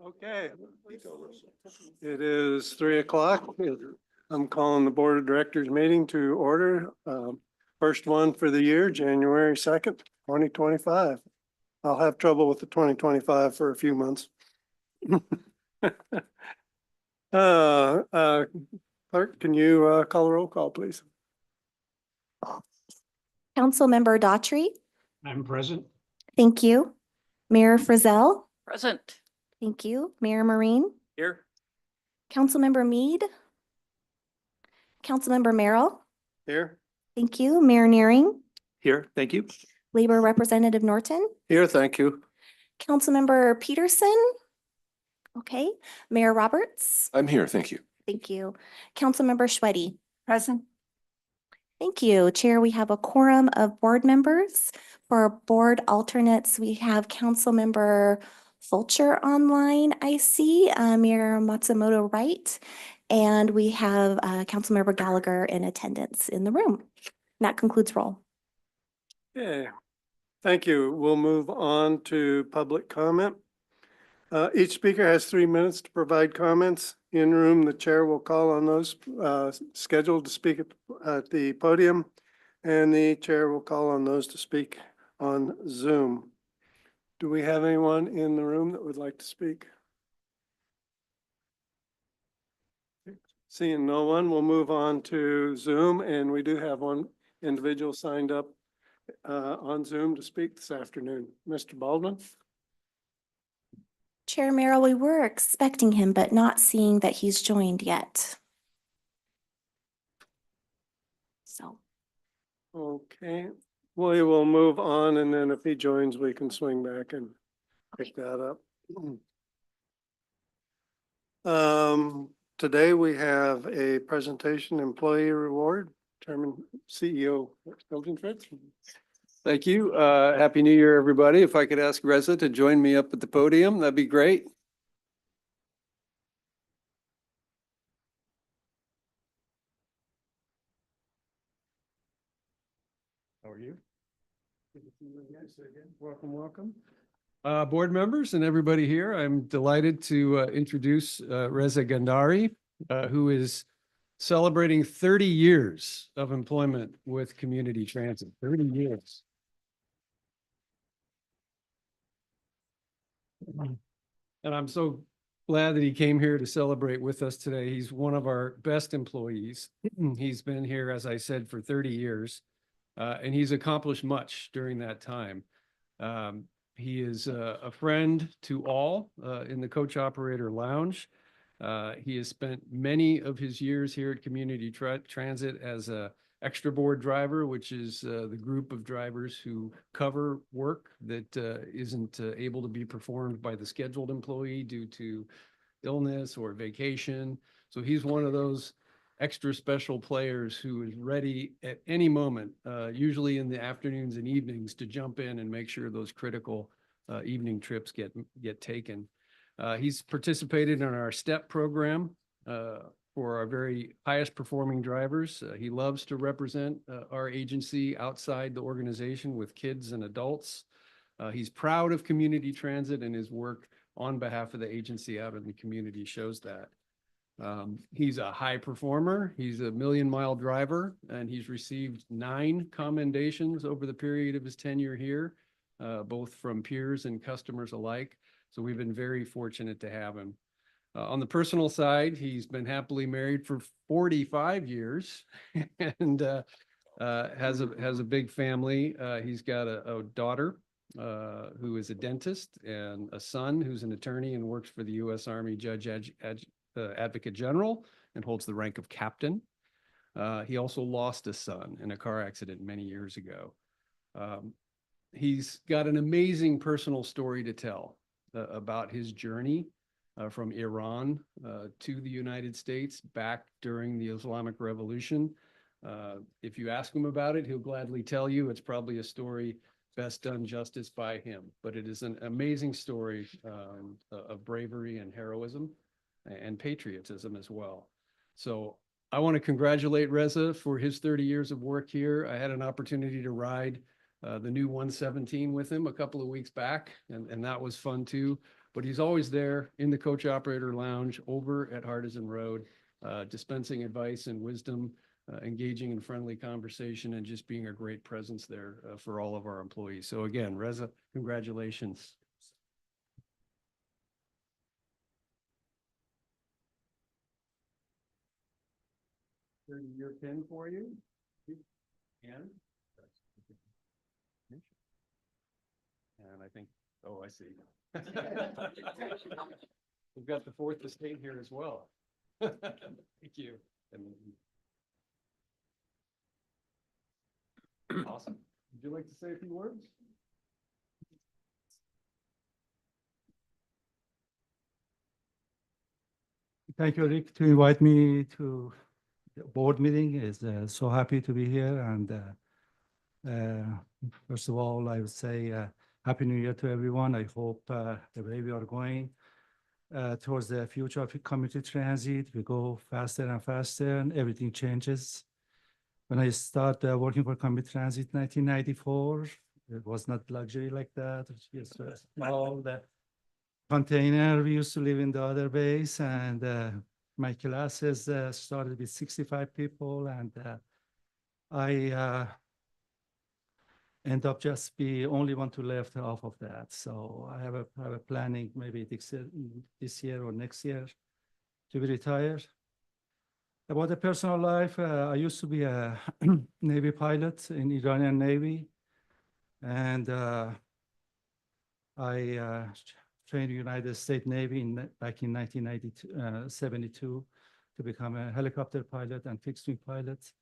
Okay. It is 3 o'clock. I'm calling the Board of Directors meeting to order. First one for the year, January 2nd, 2025. I'll have trouble with the 2025 for a few months. Clerk, can you call a roll call, please? Councilmember Daughtry. I'm present. Thank you. Mayor Frizzell. Present. Thank you. Mayor Marine. Here. Councilmember Mead. Councilmember Merrill. Here. Thank you. Mayor Nearing. Here, thank you. Labor Representative Norton. Here, thank you. Councilmember Peterson. Okay. Mayor Roberts. I'm here, thank you. Thank you. Councilmember Schweddy. Present. Thank you. Chair, we have a quorum of board members. For board alternates, we have Councilmember Fulcher online, I see, Mayor Matsumoto Wright, and we have Councilmember Gallagher in attendance in the room. And that concludes roll. Okay, thank you. We'll move on to public comment. Each speaker has 3 minutes to provide comments. In room, the chair will call on those scheduled to speak at the podium, and the chair will call on those to speak on Zoom. Do we have anyone in the room that would like to speak? Seeing no one, we'll move on to Zoom, and we do have one individual signed up on Zoom to speak this afternoon. Mr. Baldwin? Chair Merrill, we were expecting him, but not seeing that he's joined yet. So. Okay, we will move on, and then if he joins, we can swing back and pick that up. Today we have a presentation employee reward, Chairman CEO Elgin Fritz. Thank you. Happy New Year, everybody. If I could ask Reza to join me up at the podium, that'd be great. How are you? Good to see you again. Welcome, welcome. Board members and everybody here, I'm delighted to introduce Reza Gandari, who is celebrating 30 years of employment with community transit. 30 years. And I'm so glad that he came here to celebrate with us today. He's one of our best employees. He's been here, as I said, for 30 years, and he's accomplished much during that time. He is a friend to all in the Coach Operator Lounge. He has spent many of his years here at Community Transit as a extra board driver, which is the group of drivers who cover work that isn't able to be performed by the scheduled employee due to illness or vacation. So he's one of those extra special players who is ready at any moment, usually in the afternoons and evenings, to jump in and make sure those critical evening trips get taken. He's participated in our STEP program for our very highest performing drivers. He loves to represent our agency outside the organization with kids and adults. He's proud of Community Transit, and his work on behalf of the agency out in the community shows that. He's a high performer. He's a million-mile driver, and he's received 9 commendations over the period of his tenure here, both from peers and customers alike. So we've been very fortunate to have him. On the personal side, he's been happily married for 45 years and has a big family. He's got a daughter who is a dentist, and a son who's an attorney and works for the U.S. Army Judge Advocate General and holds the rank of captain. He also lost a son in a car accident many years ago. He's got an amazing personal story to tell about his journey from Iran to the United States back during the Islamic Revolution. If you ask him about it, he'll gladly tell you. It's probably a story best done justice by him, but it is an amazing story of bravery and heroism and patriotism as well. So I want to congratulate Reza for his 30 years of work here. I had an opportunity to ride the new 117 with him a couple of weeks back, and that was fun too. But he's always there in the coach operator lounge over at Hardison Road, dispensing advice and wisdom, engaging in friendly conversation, and just being a great presence there for all of our employees. So again, Reza, congratulations. Your pin for you. And I think, oh, I see. We've got the fourth estate here as well. Thank you. Awesome. Would you like to say a few words? Thank you, Rick, to invite me to the board meeting. Is so happy to be here. And first of all, I would say Happy New Year to everyone. I hope the way we are going towards the future of community transit, we go faster and faster, and everything changes. When I started working for community transit in 1994, it was not luxury like that. It was just a small container. We used to live in the other base, and my classes started with 65 people, and I end up just be only one to left off of that. So I have a planning maybe this year or next year to be retired. About the personal life, I used to be a Navy pilot in Iranian Navy, and I trained United States Navy back in 1972 to become a helicopter pilot and fixed-wing pilot.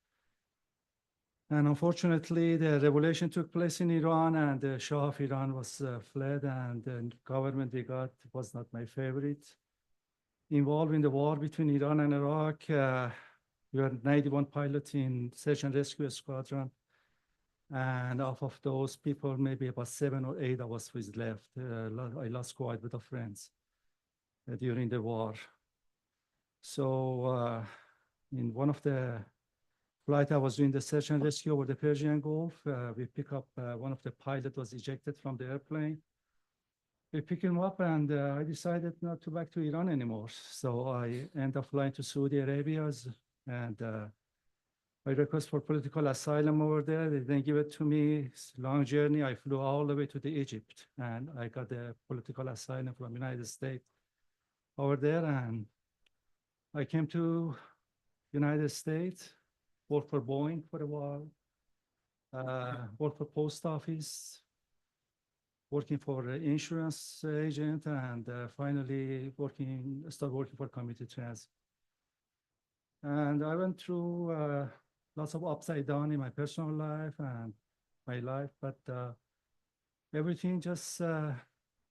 And unfortunately, the revolution took place in Iran, and the Shah of Iran was fled, and the government we got was not my favorite. Involved in the war between Iran and Iraq, we were 91 pilots in search and rescue squadron. And off of those people, maybe about 7 or 8 of us was left. I lost quite a bit of friends during the war. So in one of the flight I was doing the search and rescue over the Persian Gulf, we pick up one of the pilot was ejected from the airplane. We pick him up, and I decided not to back to Iran anymore. So I end up flying to Saudi Arabia, and I request for political asylum over there. They didn't give it to me. It's a long journey. I flew all the way to the Egypt, and I got the political asylum from the United States over there. And I came to United States, worked for Boeing for a while, worked for post office, working for an insurance agent, and finally started working for community transit. And I went through lots of upside down in my personal life and my life, but everything just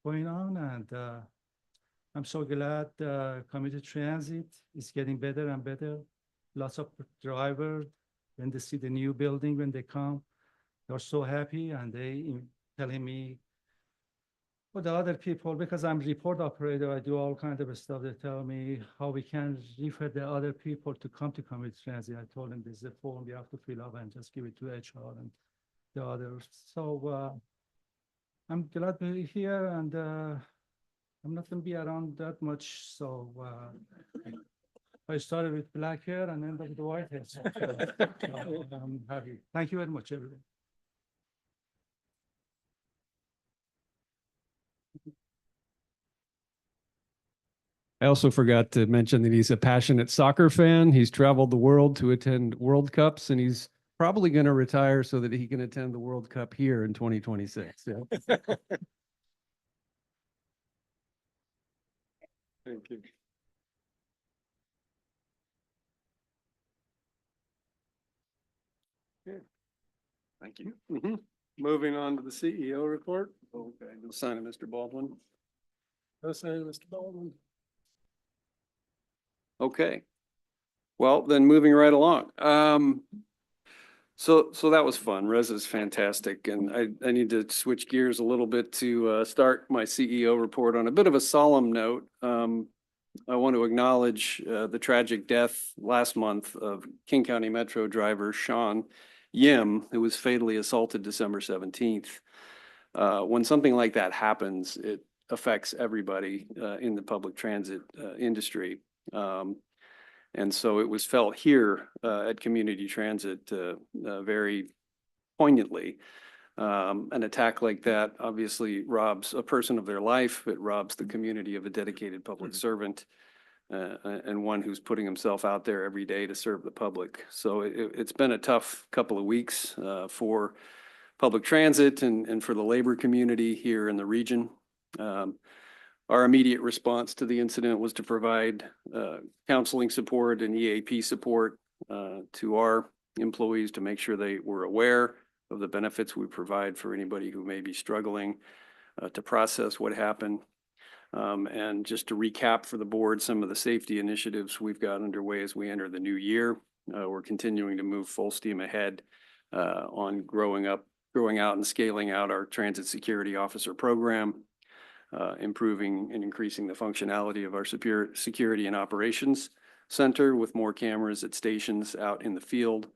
going on, and I'm so glad community transit is getting better and better. Lots of drivers, when they see the new building, when they come, they're so happy, and they telling me, for the other people, because I'm report operator, I do all kinds of stuff. They tell me how we can refer the other people to come to community transit. I told them there's a form you have to fill up and just give it to HR and the others. So I'm glad to be here, and I'm not going to be around that much. So I started with black hair and ended up with white hair. So, I'm happy. Thank you very much, everyone. I also forgot to mention that he's a passionate soccer fan. He's traveled the world to attend World Cups, and he's probably going to retire so that he can attend the World Cup here in 2026. Yeah. Thank you. Okay. Thank you. Mhm. Moving on to the CEO report. Okay, no sign of Mr. Baldwin. No sign of Mr. Baldwin. Okay. Well, then moving right along. So that was fun. Reza's fantastic. And I need to switch gears a little bit to start my CEO report on a bit of a solemn note. I want to acknowledge the tragic death last month of King County Metro driver Sean Yim, who was fatally assaulted December 17th. When something like that happens, it affects everybody in the public transit industry. And so it was felt here at Community Transit very poignantly. An attack like that obviously robs a person of their life. It robs the community of a dedicated public servant and one who's putting himself out there every day to serve the public. So it's been a tough couple of weeks for public transit and for the labor community here in the region. Our immediate response to the incident was to provide counseling support and EAP support to our employees to make sure they were aware of the benefits we provide for anybody who may be struggling to process what happened. And just to recap for the board, some of the safety initiatives we've got underway as we enter the new year. We're continuing to move full steam ahead on growing out and scaling out our transit security officer program, improving and increasing the functionality of our security and operations center with more cameras at stations out in the field,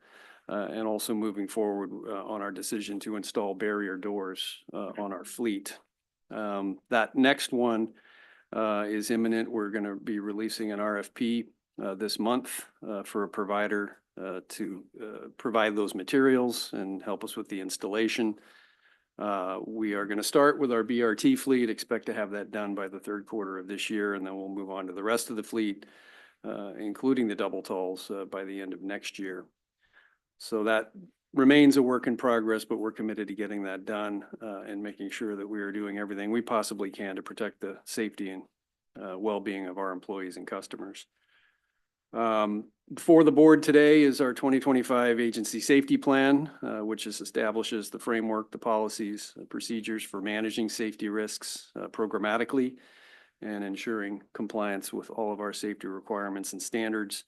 and also moving forward on our decision to install barrier doors on our fleet. That next one is imminent. We're going to be releasing an RFP this month for a provider to provide those materials and help us with the installation. We are going to start with our BRT fleet, expect to have that done by the third quarter of this year, and then we'll move on to the rest of the fleet, including the double talls by the end of next year. So that remains a work in progress, but we're committed to getting that done and making sure that we are doing everything we possibly can to protect the safety and well-being of our employees and customers. Before the board today is our 2025 agency safety plan, which establishes the framework, the policies, the procedures for managing safety risks programmatically and ensuring compliance with all of our safety requirements and standards.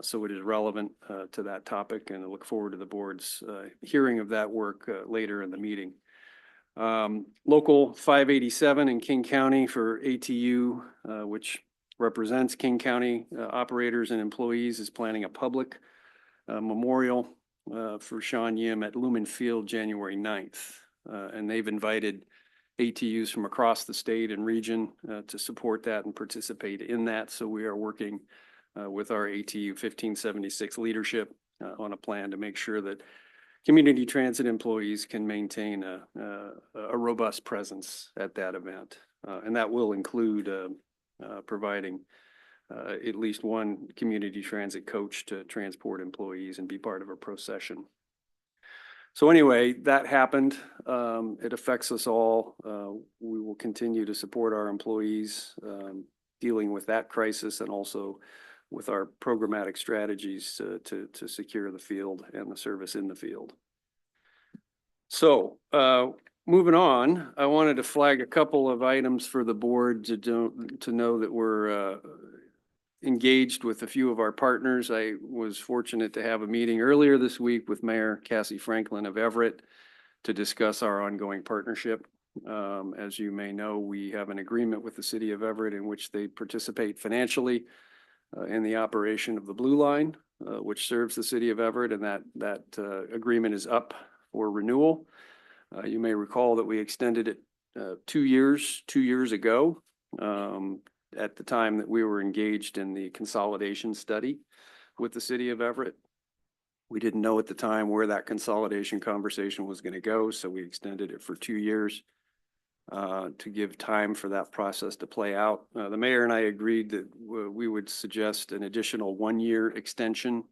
So it is relevant to that topic, and I look forward to the board's hearing of that work later in the meeting. Local 587 in King County for ATU, which represents King County operators and employees, is planning a public memorial for Sean Yim at Lumen Field January 9th. And they've invited ATUs from across the state and region to support that and participate in that. So we are working with our ATU 1576 leadership on a plan to make sure that community transit employees can maintain a robust presence at that event. And that will include providing at least one community transit coach to transport employees and be part of a procession. So anyway, that happened. It affects us all. We will continue to support our employees dealing with that crisis and also with our programmatic strategies to secure the field and the service in the field. So moving on, I wanted to flag a couple of items for the board to know that we're engaged with a few of our partners. I was fortunate to have a meeting earlier this week with Mayor Cassie Franklin of Everett to discuss our ongoing partnership. As you may know, we have an agreement with the city of Everett in which they participate financially in the operation of the Blue Line, which serves the city of Everett, and that agreement is up for renewal. You may recall that we extended it 2 years ago, at the time that we were engaged in the consolidation study with the city of Everett. We didn't know at the time where that consolidation conversation was going to go, so we extended it for 2 years to give time for that process to play out. The mayor and I agreed that we would suggest an additional 1-year extension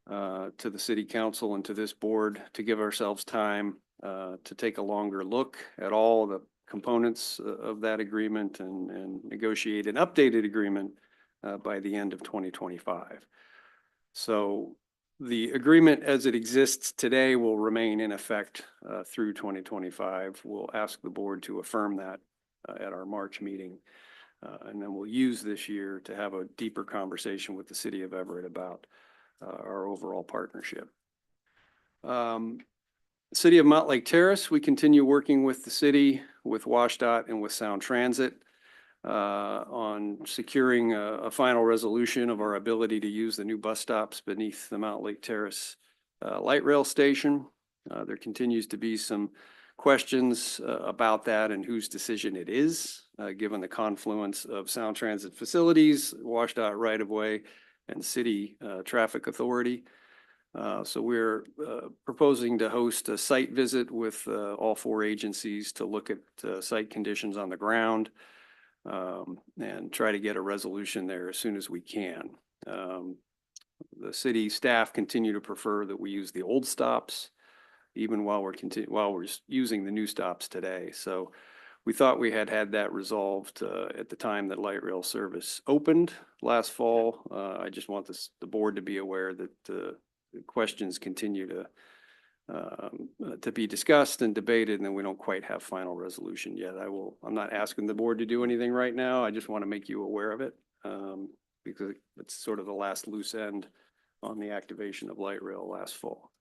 to the city council and to this board to give ourselves time to take a longer look at all the components of that agreement and negotiate an updated agreement by the end of 2025. So the agreement as it exists today will remain in effect through 2025. We'll ask the board to affirm that at our March meeting. And then we'll use this year to have a deeper conversation with the city of Everett about our overall partnership. City of Montlake Terrace, we continue working with the city, with WashDOT, and with Sound Transit on securing a final resolution of our ability to use the new bus stops beneath the Montlake Terrace light rail station. There continues to be some questions about that and whose decision it is, given the confluence of Sound Transit facilities, WashDOT right-of-way, and city traffic authority. So we're proposing to host a site visit with all 4 agencies to look at site conditions on the ground and try to get a resolution there as soon as we can. The city staff continue to prefer that we use the old stops, even while we're using the new stops today. So we thought we had that resolved at the time that light rail service opened last fall. I just want the board to be aware that the questions continue to be discussed and debated, and then we don't quite have final resolution yet. I'm not asking the board to do anything right now. I just want to make you aware of it because it's sort of the last loose end on the activation of light rail last fall.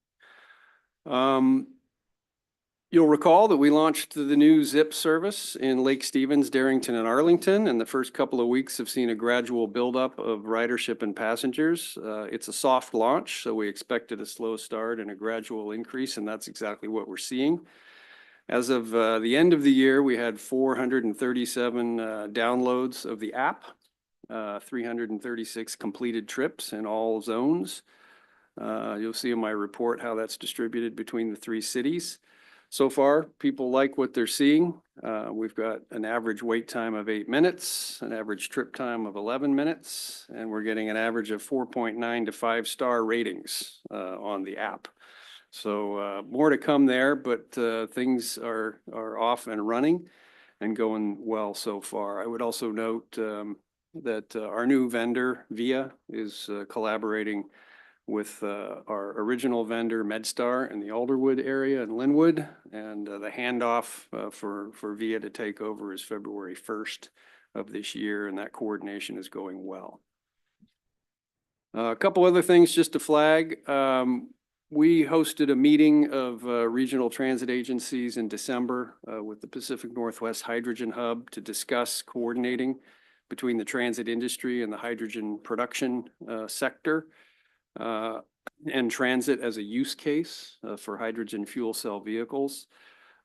You'll recall that we launched the new Zip service in Lake Stevens, Darrington, and Arlington, and the first couple of weeks have seen a gradual buildup of ridership and passengers. It's a soft launch, so we expected a slow start and a gradual increase, and that's exactly what we're seeing. As of the end of the year, we had 437 downloads of the app, 336 completed trips in all zones. You'll see in my report how that's distributed between the 3 cities. So far, people like what they're seeing. We've got an average wait time of 8 minutes, an average trip time of 11 minutes, and we're getting an average of 4.9 to 5-star ratings on the app. So more to come there, but things are off and running and going well so far. I would also note that our new vendor, VIA, is collaborating with our original vendor, MedStar, in the Alderwood area in Linwood, and the handoff for VIA to take over is February 1st of this year, and that coordination is going well. A couple other things just to flag. We hosted a meeting of regional transit agencies in December with the Pacific Northwest Hydrogen Hub to discuss coordinating between the transit industry and the hydrogen production sector. And transit as a use case for hydrogen fuel cell vehicles.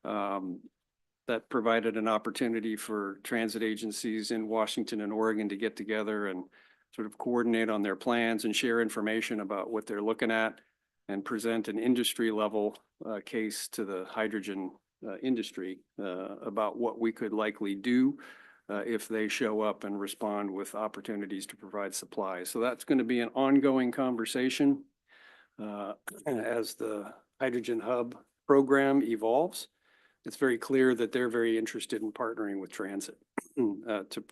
That provided an opportunity for transit agencies in Washington and Oregon to get together and sort of coordinate on their plans and share information about what they're looking at and present an industry level case to the hydrogen industry about what we could likely do if they show up and respond with opportunities to provide supplies. So that's going to be an ongoing conversation as the Hydrogen Hub program evolves. It's very clear that they're very interested in partnering with transit to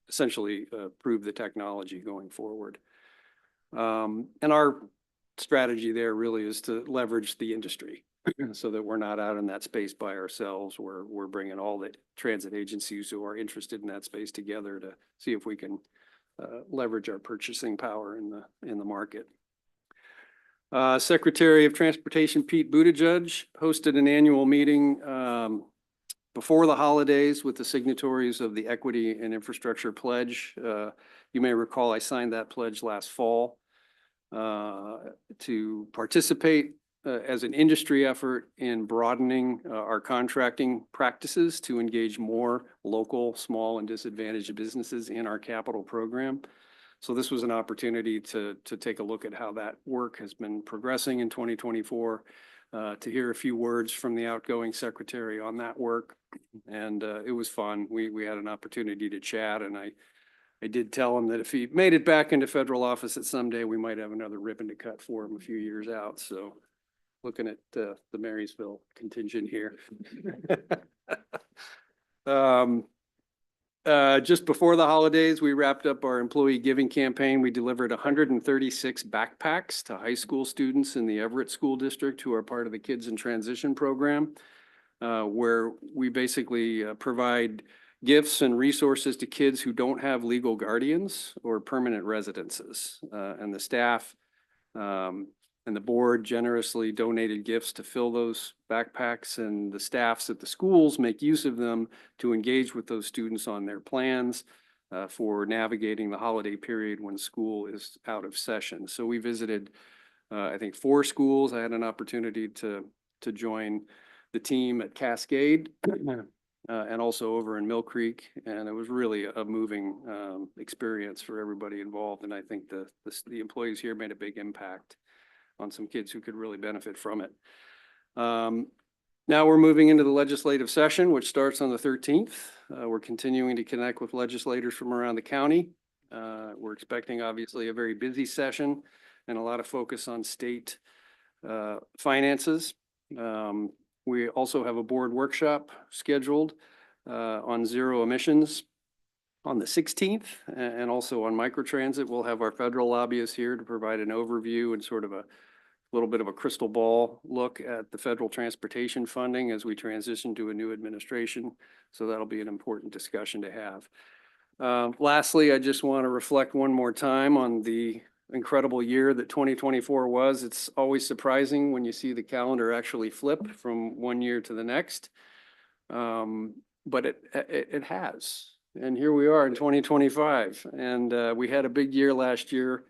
essentially prove the technology going forward. And our strategy there really is to leverage the industry so that we're not out in that space by ourselves. We're bringing all the transit agencies who are interested in that space together to see if we can leverage our purchasing power in the market. Secretary of Transportation Pete Buttigieg hosted an annual meeting before the holidays with the signatories of the Equity and Infrastructure Pledge. You may recall I signed that pledge last fall to participate as an industry effort in broadening our contracting practices to engage more local, small, and disadvantaged businesses in our capital program. So this was an opportunity to take a look at how that work has been progressing in 2024, to hear a few words from the outgoing secretary on that work. And it was fun. We had an opportunity to chat, and I did tell him that if he made it back into federal office that someday we might have another ribbon to cut for him a few years out. So looking at the Marysville contingent here. Just before the holidays, we wrapped up our employee giving campaign. We delivered 136 backpacks to high school students in the Everett School District who are part of the Kids in Transition program, where we basically provide gifts and resources to kids who don't have legal guardians or permanent residences. And the staff and the board generously donated gifts to fill those backpacks, and the staffs at the schools make use of them to engage with those students on their plans for navigating the holiday period when school is out of session. So we visited I think 4 schools. I had an opportunity to join the team at Cascade and also over in Mill Creek. And it was really a moving experience for everybody involved. And I think the employees here made a big impact on some kids who could really benefit from it. Now we're moving into the legislative session, which starts on the 13th. We're continuing to connect with legislators from around the county. We're expecting obviously a very busy session and a lot of focus on state finances. We also have a board workshop scheduled on zero emissions on the 16th and also on microtransit. We'll have our federal lobbyists here to provide an overview and sort of a little bit of a crystal ball look at the federal transportation funding as we transition to a new administration. So that'll be an important discussion to have. Lastly, I just want to reflect one more time on the incredible year that 2024 was. It's always surprising when you see the calendar actually flip from one year to the next. But it has. And here we are in 2025. And we had a big year last year.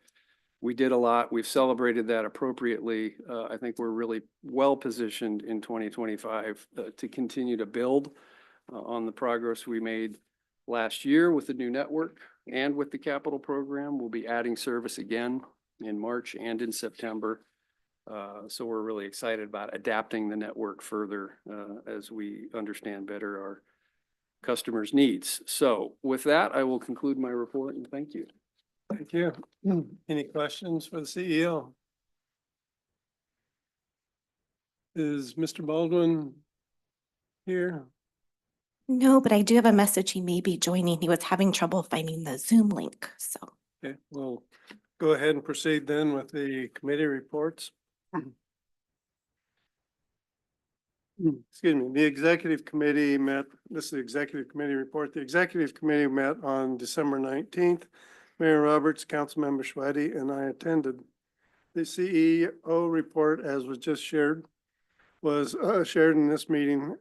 We did a lot. We've celebrated that appropriately. I think we're really well positioned in 2025 to continue to build on the progress we made last year with the new network and with the capital program. We'll be adding service again in March and in September. So we're really excited about adapting the network further as we understand better our customers' needs. So with that, I will conclude my report and thank you. Thank you. Any questions for the CEO? Is Mr. Baldwin here? No, but I do have a message. He may be joining. He was having trouble finding the Zoom link, so. Okay, we'll go ahead and proceed then with the committee reports. Excuse me, the executive committee met, this is the executive committee report. The executive committee met on December 19th. Mayor Roberts, Councilmember Schwetti, and I attended. The CEO report, as was just shared, was shared in this meeting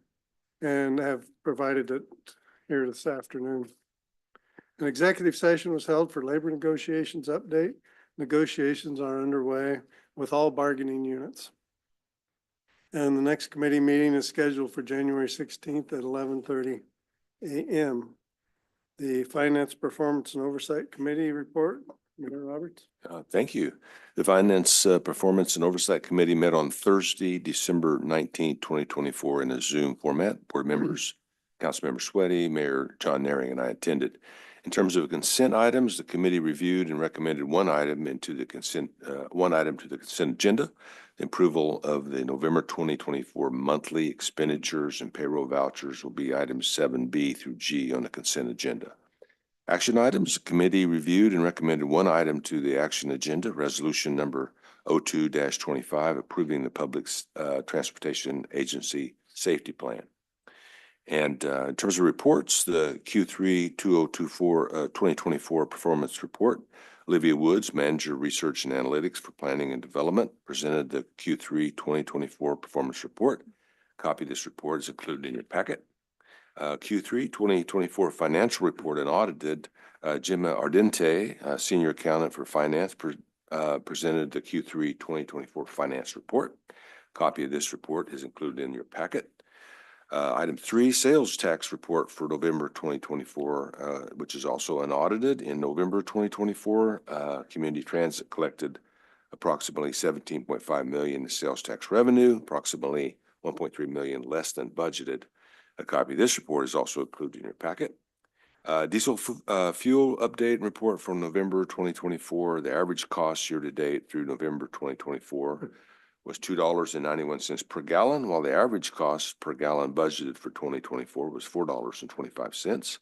and have provided it here this afternoon. An executive session was held for labor negotiations update. Negotiations are underway with all bargaining units. And the next committee meeting is scheduled for January 16th at 11:30 a.m. The Finance Performance and Oversight Committee report, Mayor Roberts. Thank you. The Finance Performance and Oversight Committee met on Thursday, December 19th, 2024 in a Zoom format. Board members, Councilmember Schwetti, Mayor John Naring, and I attended. In terms of consent items, the committee reviewed and recommended one item to the consent agenda, the approval of the November 2024 monthly expenditures and payroll vouchers will be items 7B through G on the consent agenda. Action items, the committee reviewed and recommended one item to the action agenda, resolution number 02-25, approving the Public Transportation Agency Safety Plan. And in terms of reports, the Q3 2024 performance report, Olivia Woods, Manager Research and Analytics for Planning and Development, presented the Q3 2024 performance report. A copy of this report is included in your packet. Q3 2024 financial report and audited, Gemma Ardente, Senior Accountant for Finance, presented the Q3 2024 finance report. A copy of this report is included in your packet. Item 3, sales tax report for November 2024, which is also unaudited. In November 2024, Community Transit collected approximately $17.5 million in sales tax revenue, approximately $1.3 million less than budgeted. A copy of this report is also included in your packet. Diesel fuel update report from November 2024. The average cost year to date through November 2024 was $2.91 per gallon, while the average cost per gallon budgeted for 2024 was $4.25.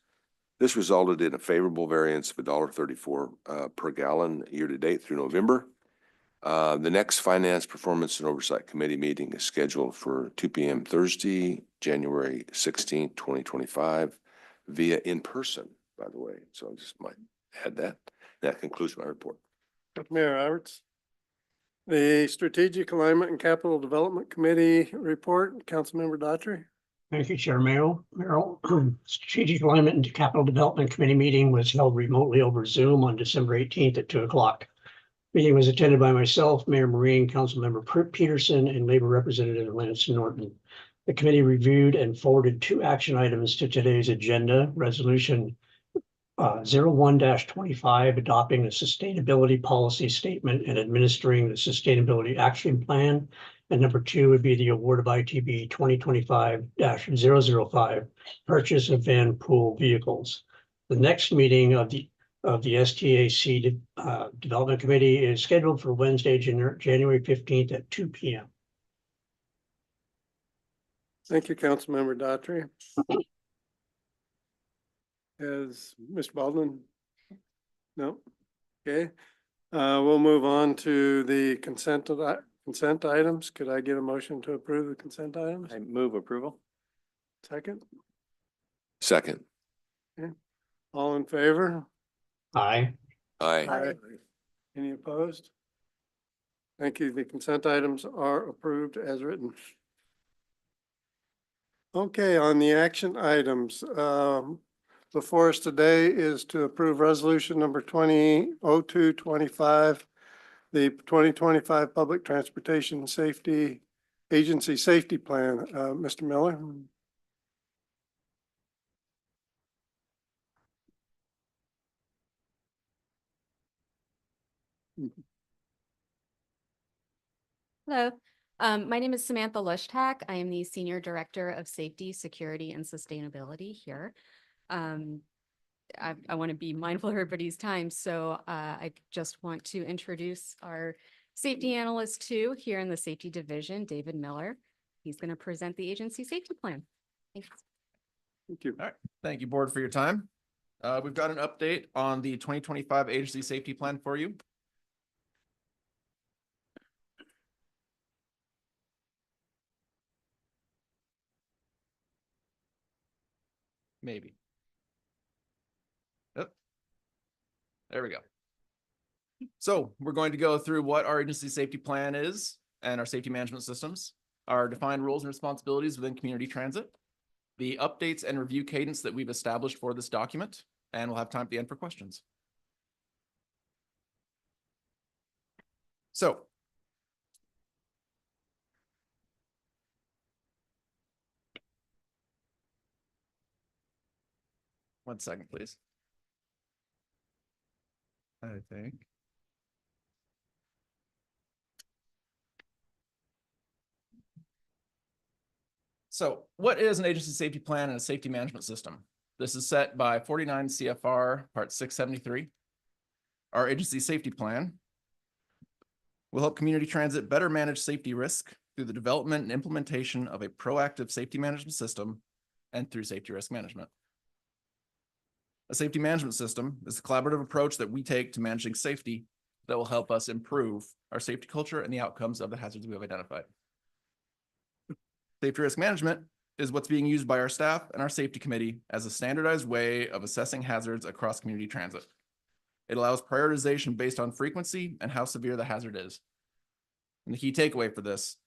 This resulted in a favorable variance of $1.34 per gallon year to date through November. The next Finance Performance and Oversight Committee meeting is scheduled for 2 p.m. Thursday, January 16th, 2025, via in person, by the way. So I just might add that. That concludes my report. Mayor Roberts. The Strategic Alignment and Capital Development Committee report, Councilmember Daughtry. Thank you, Chair Merrill. Strategic Alignment and Capital Development Committee meeting was held remotely over Zoom on December 18th at 2 o'clock. Meeting was attended by myself, Mayor Marine, Councilmember Peterson, and Labor Representative Lance Norton. The committee reviewed and forwarded 2 action items to today's agenda. Resolution 01-25, adopting the sustainability policy statement and administering the sustainability action plan. And number 2 would be the award of ITB 2025-005, purchase of van pool vehicles. The next meeting of the STAC Development Committee is scheduled for Wednesday, January 15th at 2 p.m. Thank you, Councilmember Daughtry. Is Mr. Baldwin? No? Okay. We'll move on to the consent items. Could I get a motion to approve the consent items? I move approval. Second? Second. All in favor? Aye. Aye. Any opposed? Thank you. The consent items are approved as written. Okay, on the action items, before us today is to approve resolution number 200225, the 2025 Public Transportation Safety Agency Safety Plan. Mr. Miller? Hello, my name is Samantha Lushtak. I am the Senior Director of Safety, Security, and Sustainability here. I want to be mindful of everybody's time, so I just want to introduce our safety analyst too here in the Safety Division, David Miller. He's going to present the agency safety plan. Thanks. Thank you. All right, thank you, board, for your time. We've got an update on the 2025 agency safety plan for you. Maybe. Yep. There we go. So we're going to go through what our agency safety plan is and our safety management systems, our defined roles and responsibilities within community transit, the updates and review cadence that we've established for this document, and we'll have time at the end for questions. So one second, please. I think. So what is an agency safety plan and a safety management system? This is set by 49 CFR Part 673. Our agency safety plan will help community transit better manage safety risk through the development and implementation of a proactive safety management system and through safety risk management. A safety management system is a collaborative approach that we take to managing safety that will help us improve our safety culture and the outcomes of the hazards we have identified. Safety risk management is what's being used by our staff and our safety committee as a standardized way of assessing hazards across community transit. It allows prioritization based on frequency and how severe the hazard is. And the key takeaway for this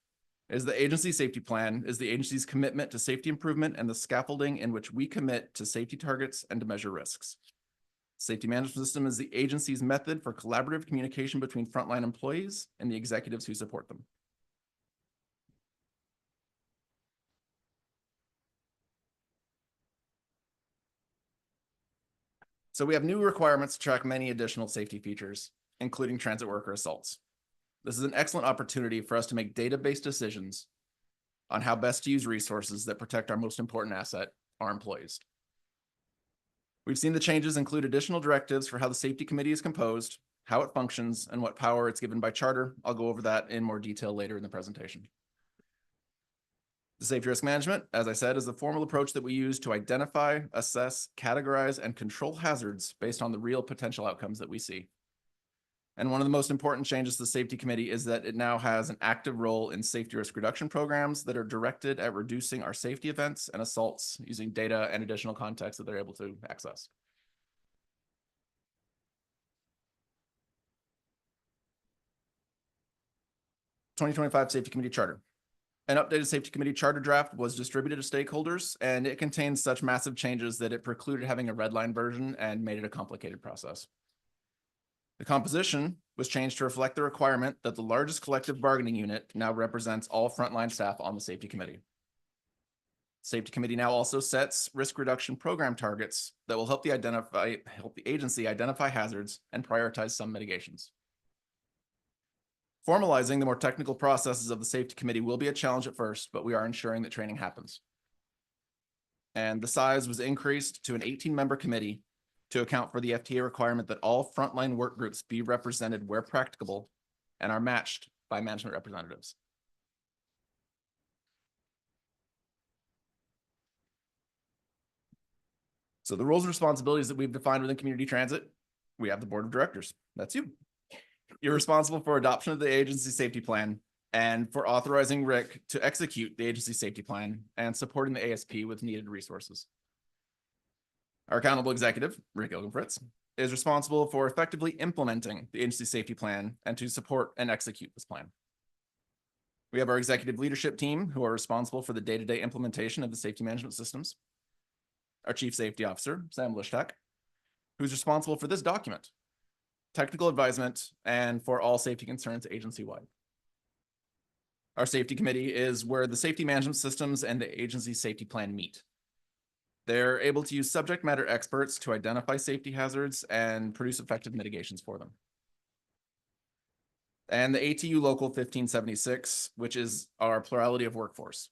is the agency safety plan is the agency's commitment to safety improvement and the scaffolding in which we commit to safety targets and to measure risks. Safety management system is the agency's method for collaborative communication between frontline employees and the executives who support them. So we have new requirements to track many additional safety features, including transit worker assaults. This is an excellent opportunity for us to make data-based decisions on how best to use resources that protect our most important asset, our employees. We've seen the changes include additional directives for how the safety committee is composed, how it functions, and what power it's given by charter. I'll go over that in more detail later in the presentation. The safety risk management, as I said, is the formal approach that we use to identify, assess, categorize, and control hazards based on the real potential outcomes that we see. And one of the most important changes to the safety committee is that it now has an active role in safety risk reduction programs that are directed at reducing our safety events and assaults using data and additional context that they're able to access. (2025) Safety Committee Charter. An updated safety committee charter draft was distributed to stakeholders, and it contains such massive changes that it precluded having a red line version and made it a complicated process. The composition was changed to reflect the requirement that the largest collective bargaining unit now represents all frontline staff on the safety committee. Safety committee now also sets risk reduction program targets that will help the agency identify hazards and prioritize some mitigations. Formalizing the more technical processes of the safety committee will be a challenge at first, but we are ensuring that training happens. And the size was increased to an 18-member committee to account for the FTA requirement that all frontline work groups be represented where practicable and are matched by management representatives. So the roles and responsibilities that we've defined within community transit, we have the board of directors. That's you. You're responsible for adoption of the agency safety plan and for authorizing Rick to execute the agency safety plan and supporting the ASP with needed resources. Our accountable executive, Rick Ilgenfritz, is responsible for effectively implementing the agency safety plan and to support and execute this plan. We have our executive leadership team who are responsible for the day-to-day implementation of the safety management systems. Our chief safety officer, Sam Lishtak, who's responsible for this document, technical advisement, and for all safety concerns agency-wide. Our safety committee is where the safety management systems and the agency safety plan meet. They're able to use subject matter experts to identify safety hazards and produce effective mitigations for them. And the ATU Local 1576, which is our plurality of workforce.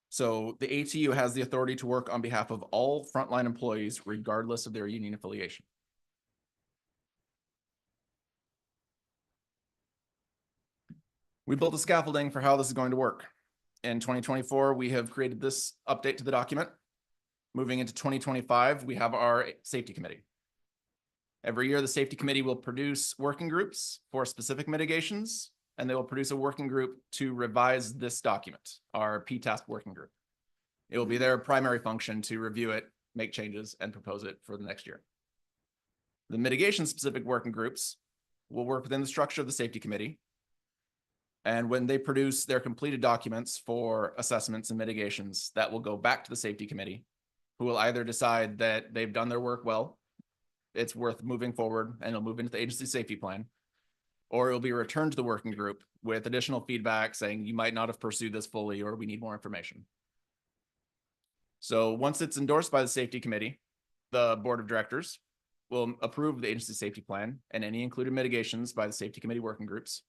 So the ATU has the authority to work on behalf of all frontline employees, regardless of their union affiliation. We built the scaffolding for how this is going to work. In 2024, we have created this update to the document. Moving into 2025, we have our safety committee. Every year, the safety committee will produce working groups for specific mitigations, and they will produce a working group to revise this document, our PTASK working group. It will be their primary function to review it, make changes, and propose it for the next year. The mitigation-specific working groups will work within the structure of the safety committee. And when they produce their completed documents for assessments and mitigations, that will go back to the safety committee, who will either decide that they've done their work well, it's worth moving forward, and it'll move into the agency safety plan, or it'll be returned to the working group with additional feedback saying you might not have pursued this fully, or we need more information. So once it's endorsed by the safety committee, the board of directors will approve the agency safety plan and any included mitigations by the safety committee working groups.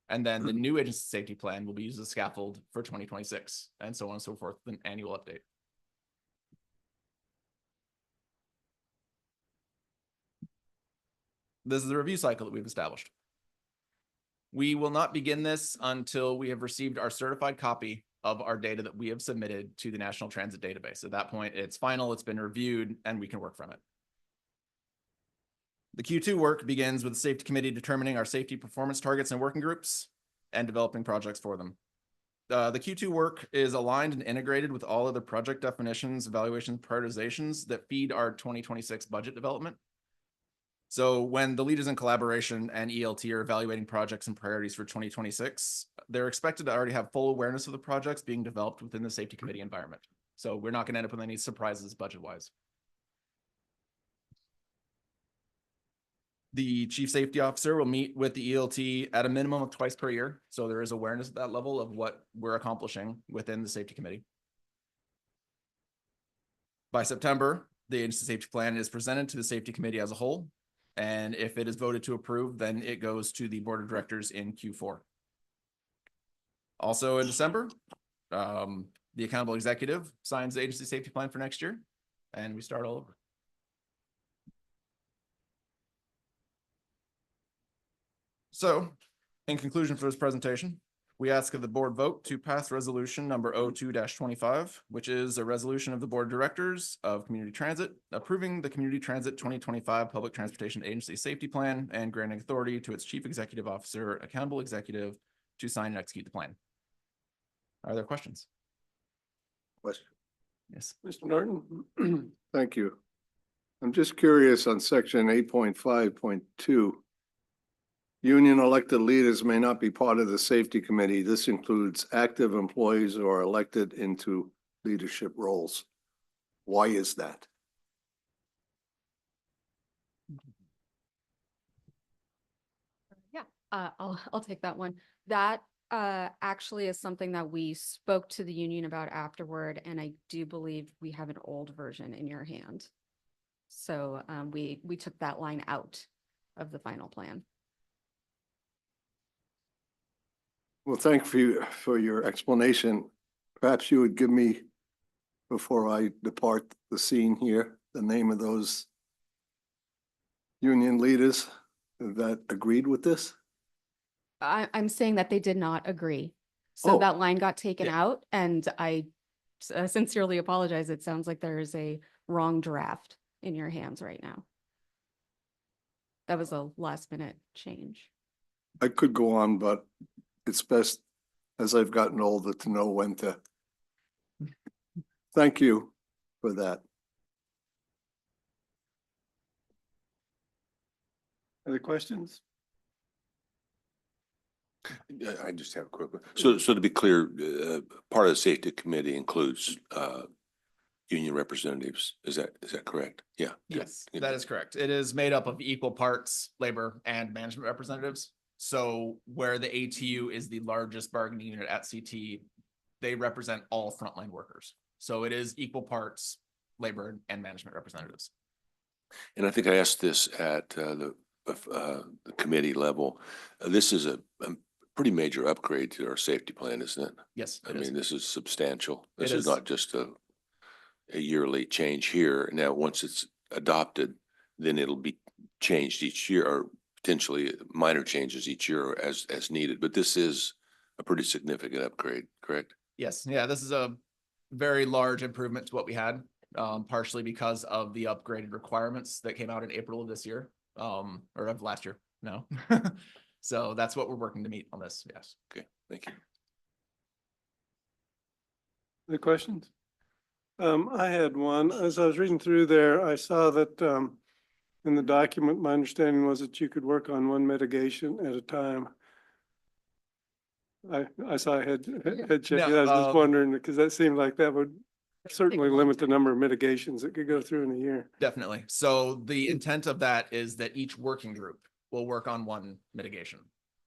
And then the new agency safety plan will be used as a scaffold for 2026, and so on and so forth, with an annual update. This is the review cycle that we've established. We will not begin this until we have received our certified copy of our data that we have submitted to the National Transit Database. At that point, it's final, it's been reviewed, and we can work from it. The Q2 work begins with the safety committee determining our safety performance targets and working groups and developing projects for them. The Q2 work is aligned and integrated with all other project definitions, evaluations, prioritizations that feed our 2026 budget development. So when the leaders in collaboration and ELT are evaluating projects and priorities for 2026, they're expected to already have full awareness of the projects being developed within the safety committee environment. So we're not going to end up with any surprises budget-wise. The chief safety officer will meet with the ELT at a minimum of twice per year. So there is awareness at that level of what we're accomplishing within the safety committee. By September, the agency safety plan is presented to the safety committee as a whole. And if it is voted to approve, then it goes to the board of directors in Q4. Also in December, the accountable executive signs the agency safety plan for next year, and we start all over. So, in conclusion for this presentation, we ask of the board vote to pass resolution number 02-25, which is a resolution of the board of directors of Community Transit, approving the Community Transit 2025 Public Transportation Agency Safety Plan and granting authority to its chief executive officer, accountable executive, to sign and execute the plan. Are there questions? Question. Yes. Mr. Norton, thank you. I'm just curious on section 8.5.2. Union elected leaders may not be part of the safety committee. This includes active employees who are elected into leadership roles. Why is that? I'll take that one. That actually is something that we spoke to the union about afterward, and I do believe we have an old version in your hand. So we took that line out of the final plan. Well, thank you for your explanation. Perhaps you would give me, before I depart the scene here, the name of those union leaders that agreed with this? I'm saying that they did not agree. So Oh. that line got taken out, and I sincerely apologize. It sounds like there is a wrong draft in your hands right now. That was a last minute change. I could go on, but it's best as I've gotten older to know when to. Thank you for that. Other questions? Yeah, I just have a quick one. So to be clear, part of the safety committee includes union representatives. Is that correct? Yeah. Yes, Yeah. that is correct. It is made up of equal parts labor and management representatives. So where the ATU is the largest bargaining unit at CT, they represent all frontline workers. So it is equal parts labor and management representatives. And I think I asked this at the committee level. This is a pretty major upgrade to our safety plan, isn't it? Yes, I it is. mean, this is substantial. It This is. is not just a yearly change here. Now, once it's adopted, then it'll be changed each year, or potentially minor changes each year as needed. But this is a pretty significant upgrade, correct? Yes, yeah, this is a very large improvement to what we had, partially because of the upgraded requirements that came out in April of this year, or of last year, no. So that's what we're working to meet on this, yes. Okay, thank you. Other questions? I had one. As I was reading through there, I saw that in the document, my understanding was that you could work on one mitigation at a time. I saw a head check. No, I was just wondering, because that seemed like that would certainly a long limit the number of mitigations that could go through in a year. Definitely. So the intent of that is that each working group will work on one mitigation.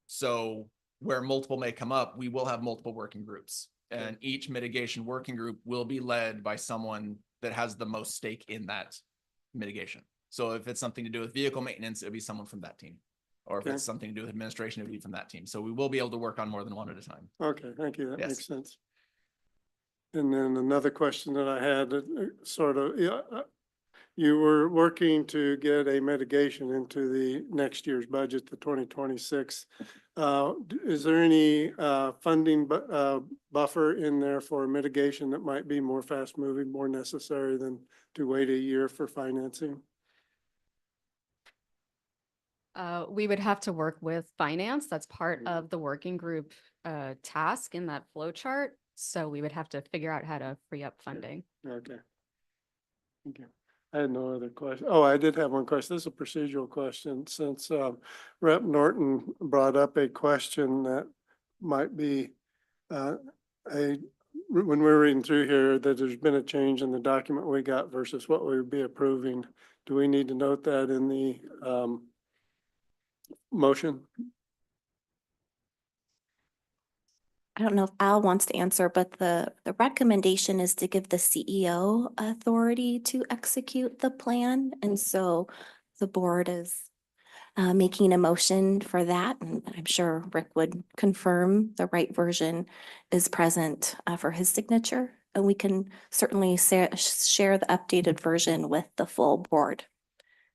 So where multiple may come up, we will have multiple working groups. And each mitigation working group will be led by someone that has the most stake in that mitigation. So if it's something to do with vehicle maintenance, it'll be someone from that team. Or if Okay. it's something to do with administration, it'll be from that team. So we will be able to work on more than one at a time. Okay, thank you. That Yes. makes sense. And then another question that I had, sort of, you were working to get a mitigation into the next year's budget, the 2026. Is there any funding buffer in there for mitigation that might be more fast moving, more necessary than to wait a year for financing? We would have to work with finance. That's part of the working group task in that flow chart. So we would have to figure out how to free up funding. Okay. Thank you. I had no other question. Oh, I did have one question. This is a procedural question. Since Rep. Norton brought up a question that might be when we're reading through here, that there's been a change in the document we got versus what we would be approving. Do we need to note that in the motion? I don't know if Al wants to answer, but the recommendation is to give the CEO authority to execute the plan. And so the board is making a motion for that. And I'm sure Rick would confirm the right version is present for his signature. And we can certainly share the updated version with the full board.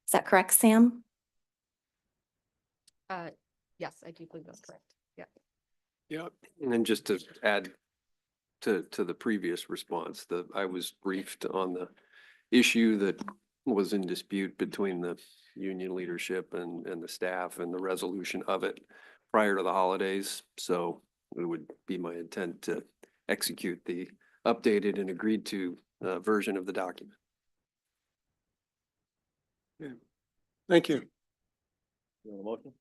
Is that correct, Sam? Yes, I do believe that's correct. Yeah. Yeah, and then just to add to the previous response, I was briefed on the issue that was in dispute between the union leadership and the staff and the resolution of it prior to the holidays. So it would be my intent to execute the updated and agreed to version of the document. Thank you. You want a motion?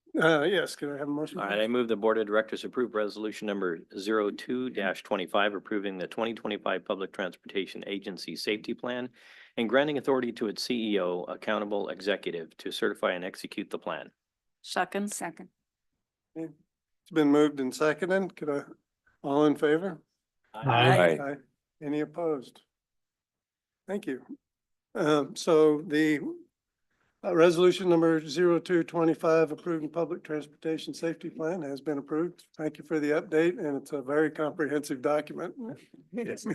Yes, can I have a motion? All right, I move the Board of Directors approve resolution number 02-25, approving the 2025 Public Transportation Agency Safety Plan and granting authority to its CEO, accountable executive, to certify and execute the plan. Second. It's been moved and seconded. All in favor? Aye. Aye. Any opposed? Thank you. So the resolution number 0225 approving public transportation safety plan has been approved. Thank you for the update, and it's a very comprehensive document. Yes.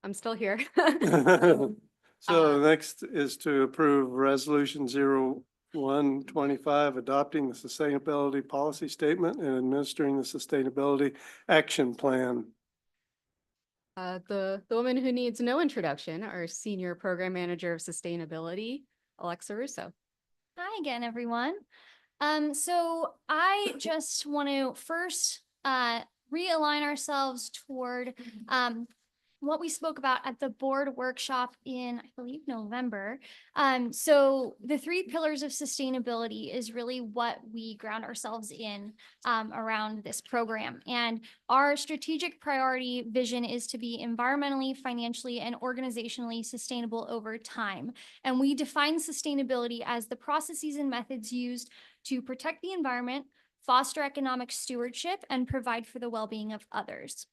I'm still here. So next is to approve resolution 0125, adopting the sustainability policy statement and administering the sustainability action plan. The woman who needs no introduction, our Senior Program Manager of Sustainability, Alexa Russo. Hi again, everyone. So I just want to first realign ourselves toward what we spoke about at the board workshop in, I believe, November. So the 3 pillars of sustainability is really what we ground ourselves in around this program. And our strategic priority vision is to be environmentally, financially, and organizationally sustainable over time. And we define sustainability as the processes and methods used to protect the environment, foster economic stewardship, and provide for the well-being of others.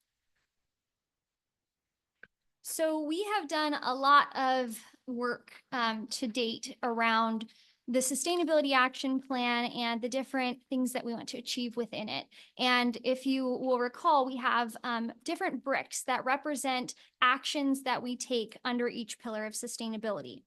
So we have done a lot of work to date around the Sustainability Action Plan and the different things that we want to achieve within it. And if you will recall, we have different bricks that represent actions that we take under each pillar of sustainability.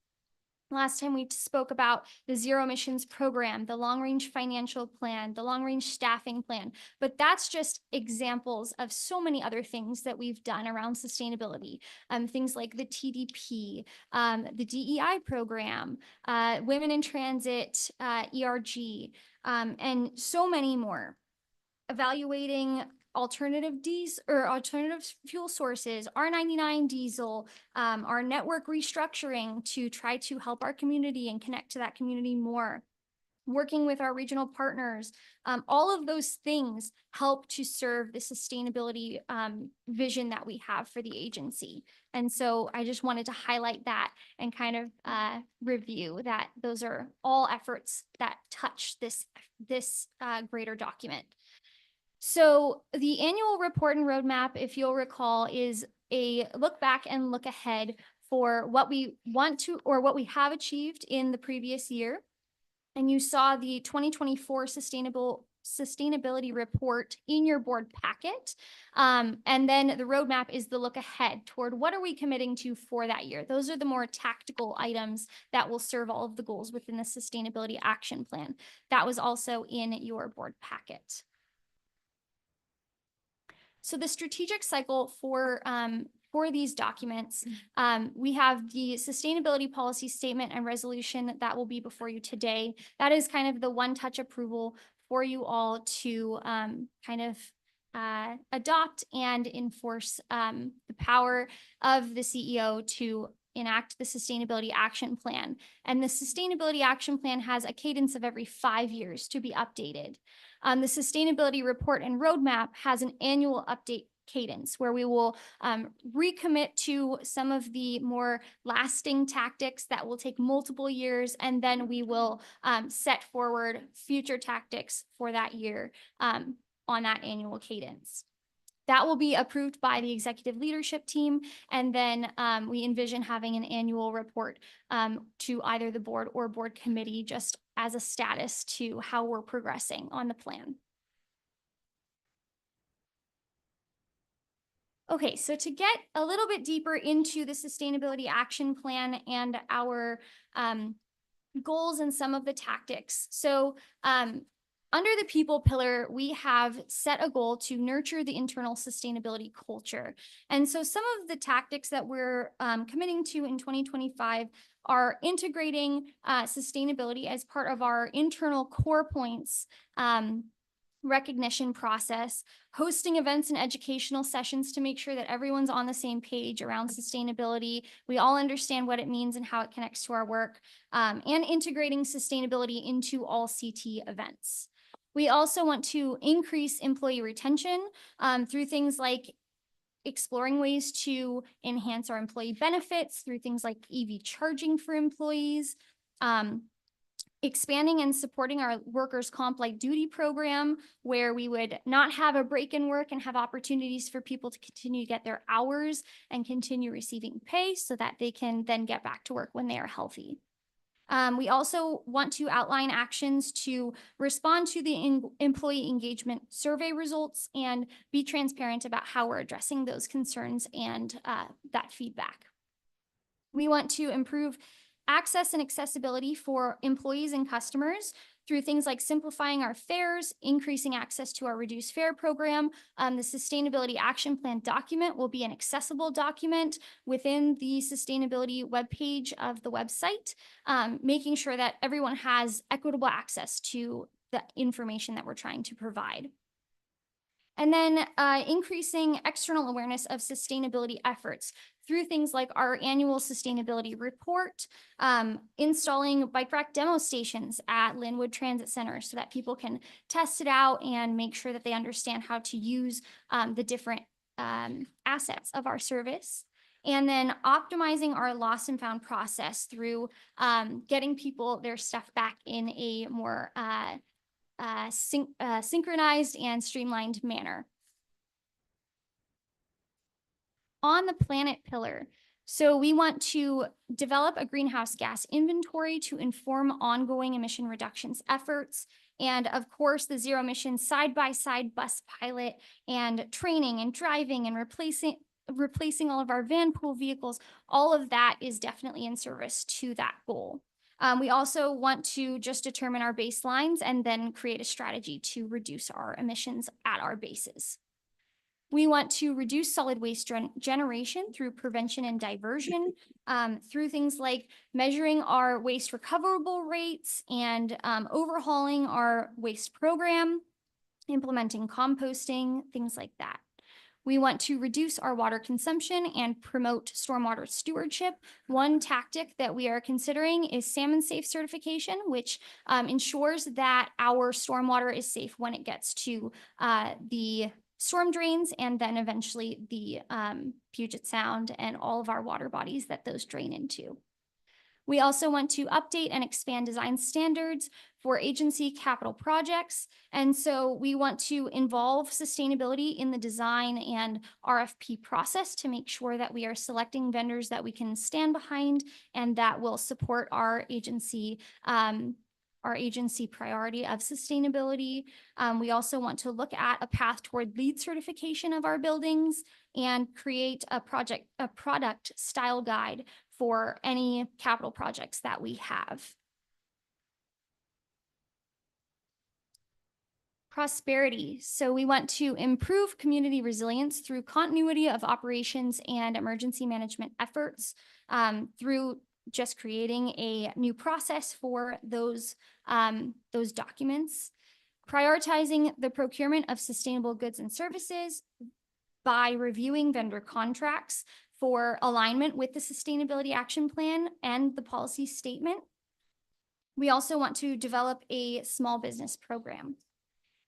Last time we spoke about the zero emissions program, the long range financial plan, the long range staffing plan, but that's just examples of so many other things that we've done around sustainability. Things like the TDP, the DEI program, Women in Transit, ERG, and so many more. Evaluating alternative fuel sources, R99 diesel, our network restructuring to try to help our community and connect to that community more, working with our regional partners. All of those things help to serve the sustainability vision that we have for the agency. And so I just wanted to highlight that and kind of review that those are all efforts that touch this greater document. So the annual report and roadmap, if you'll recall, is a look back and look ahead for what we want to or what we have achieved in the previous year. And you saw the 2024 sustainability report in your board packet. And then the roadmap is the look ahead toward what are we committing to for that year. Those are the more tactical items that will serve all of the goals within the Sustainability Action Plan. That was also in your board packet. So the strategic cycle for these documents, we have the sustainability policy statement and resolution that will be before you today. That is kind of the one-touch approval for you all to kind of adopt and enforce the power of the CEO to enact the Sustainability Action Plan. And the Sustainability Action Plan has a cadence of every 5 years to be updated. The Sustainability Report and Roadmap has an annual update cadence where we will recommit to some of the more lasting tactics that will take multiple years, and then we will set forward future tactics for that year on that annual cadence. That will be approved by the executive leadership team, and then we envision having an annual report to either the board or board committee just as a status to how we're progressing on the plan. Okay, so to get a little bit deeper into the Sustainability Action Plan and our goals and some of the tactics. So under the people pillar, we have set a goal to nurture the internal sustainability culture. And so some of the tactics that we're committing to in 2025 are integrating sustainability as part of our internal core points recognition process, hosting events and educational sessions to make sure that everyone's on the same page around sustainability. We all understand what it means and how it connects to our work, and integrating sustainability into all CT events. We also want to increase employee retention through things like exploring ways to enhance our employee benefits through things like EV charging for employees, expanding and supporting our workers' comp light duty program, where we would not have a break in work and have opportunities for people to continue to get their hours and continue receiving pay so that they can then get back to work when they are healthy. We also want to outline actions to respond to the employee engagement survey results and be transparent about how we're addressing those concerns and that feedback. We want to improve access and accessibility for employees and customers through things like simplifying our fares, increasing access to our reduced fare program. The Sustainability Action Plan document will be an accessible document within the sustainability webpage of the website, making sure that everyone has equitable access to the information that we're trying to provide. And then increasing external awareness of sustainability efforts through things like our annual sustainability report, installing bike rack demo stations at Linwood Transit Center so that people can test it out and make sure that they understand how to use the different assets of our service. And then optimizing our lost and found process through getting people their stuff back in a more synchronized and streamlined manner. On the planet pillar, so we want to develop a greenhouse gas inventory to inform ongoing emission reductions efforts. And of course, the zero emission side-by-side bus pilot and training and driving and replacing all of our van pool vehicles, all of that is definitely in service to that goal. We also want to just determine our baselines and then create a strategy to reduce our emissions at our bases. We want to reduce solid waste generation through prevention and diversion, through things like measuring our waste recoverable rates and overhauling our waste program, implementing composting, things like that. We want to reduce our water consumption and promote stormwater stewardship. One tactic that we are considering is salmon safe certification, which ensures that our stormwater is safe when it gets to the storm drains and then eventually the Puget Sound and all of our water bodies that those drain into. We also want to update and expand design standards for agency capital projects. And so we want to involve sustainability in the design and RFP process to make sure that we are selecting vendors that we can stand behind and that will support our agency priority of sustainability. We also want to look at a path toward LEED certification of our buildings and create a product style guide for any capital projects that we have. Prosperity. So we want to improve community resilience through continuity of operations and emergency management efforts, through just creating a new process for those documents, prioritizing the procurement of sustainable goods and services by reviewing vendor contracts for alignment with the Sustainability Action Plan and the policy statement. We also want to develop a small business program.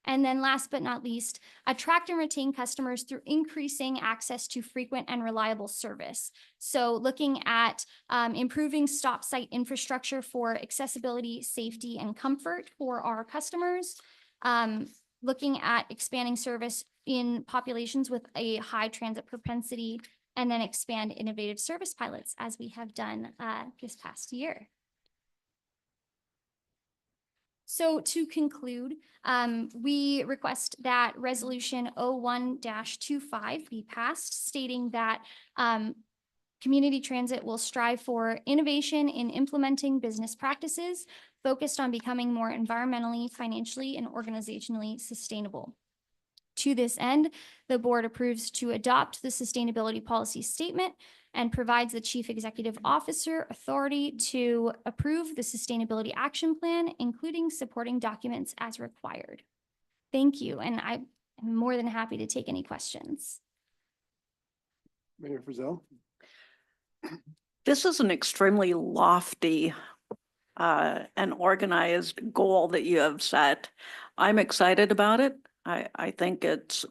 And then last but not least, attract and retain customers through increasing access to frequent and reliable service. So looking at improving stop site infrastructure for accessibility, safety, and comfort for our customers, looking at expanding service in populations with a high transit propensity, and then expand innovative service pilots as we have done this past year. So to conclude, we request that Resolution 01-25 be passed, stating that community transit will strive for innovation in implementing business practices focused on becoming more environmentally, financially, and organizationally sustainable. To this end, the board approves to adopt the sustainability policy statement and provides the chief executive officer authority to approve the sustainability action plan, including supporting documents as required. Thank you, and I am more than happy to take any questions. Mayor Frizzell? This is an extremely lofty and organized goal that you have set. I'm excited about it. I think it's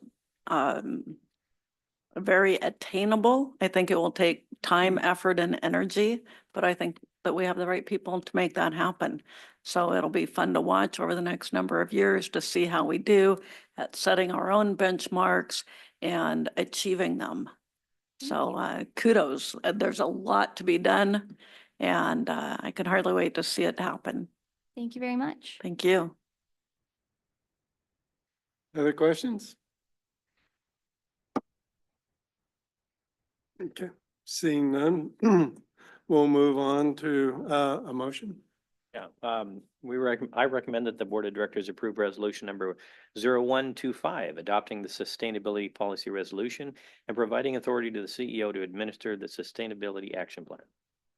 very attainable. I think it will take time, effort, and energy, but I think that we have the right people to make that happen. So it'll be fun to watch over the next number of years to see how we do at setting our own benchmarks and achieving them. So kudos. There's a lot to be done, and I can hardly wait to see it happen. Thank you very much. Thank you. Other questions? Okay, seeing none, we'll move on to a motion. Yeah, I recommend that the Board of Directors approve resolution number 0125, adopting the sustainability policy resolution and providing authority to the CEO to administer the sustainability action plan.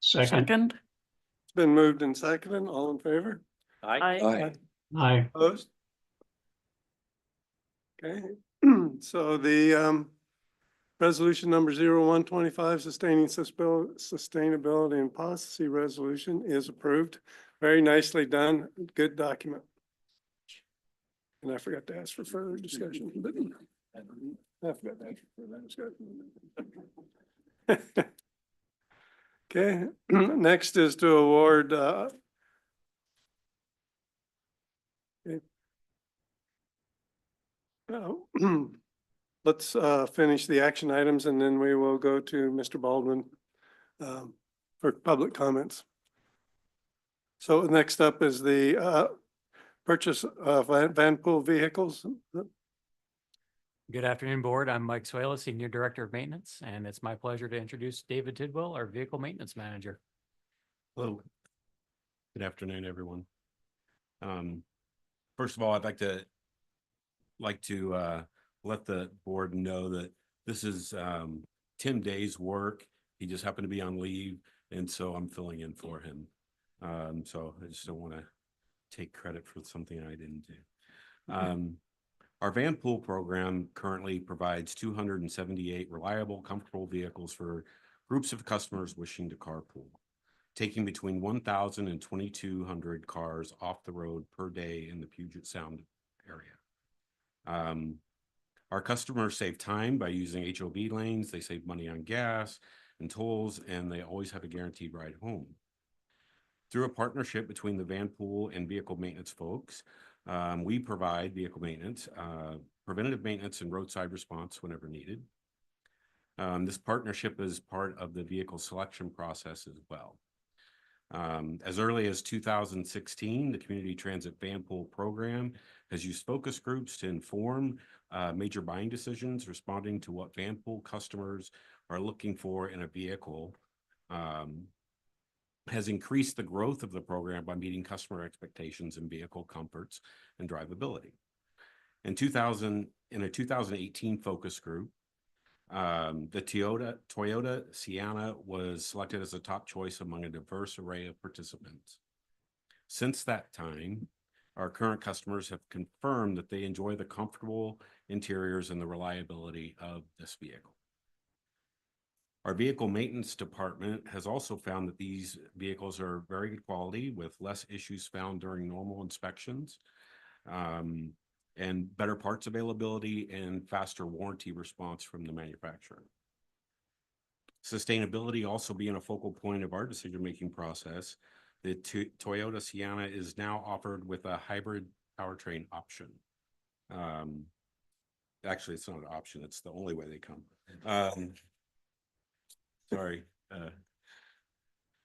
Second. It's been moved and seconded. All in favor? Aye. Aye. Opposed? Okay, so the resolution number 0125, sustaining sustainability and policy resolution is approved. Very nicely done. Good document. And I forgot to ask for further discussion, but I forgot to ask for further discussion. Okay, next is to award let's finish the action items and then we will go to Mr. Baldwin for public comments. So next up is the purchase of van pool vehicles. Good afternoon, Board. I'm Mike Suela, Senior Director of Maintenance, and it's my pleasure to introduce David Tidwell, our Vehicle Maintenance Manager. Hello. Good afternoon, everyone. First of all, I'd like to let the board know that this is Tim Day's work. He just happened to be on leave, and so I'm filling in for him. So I just don't want to take credit for something I didn't do. Our van pool program currently provides 278 reliable, comfortable vehicles for groups of customers wishing to carpool, taking between 1,000 and 2,200 cars off the road per day in the Puget Sound area. Our customers save time by using HOV lanes. They save money on gas and tolls, and they always have a guaranteed ride home. Through a partnership between the van pool and vehicle maintenance folks, we provide vehicle maintenance, preventative maintenance, and roadside response whenever needed. This partnership is part of the vehicle selection process as well. As early as 2016, the Community Transit Van Pool Program has used focus groups to inform major buying decisions, responding to what van pool customers are looking for in a vehicle. Has increased the growth of the program by meeting customer expectations in vehicle comforts and drivability. In a 2018 focus group, the Toyota Sienna was selected as a top choice among a diverse array of participants. Since that time, our current customers have confirmed that they enjoy the comfortable interiors and the reliability of this vehicle. Our vehicle maintenance department has also found that these vehicles are very good quality with less issues found during normal inspections, and better parts availability and faster warranty response from the manufacturer. Sustainability also being a focal point of our decision-making process, the Toyota Sienna is now offered with a hybrid powertrain option. Actually, it's not an option, it's the only way they come. Sorry.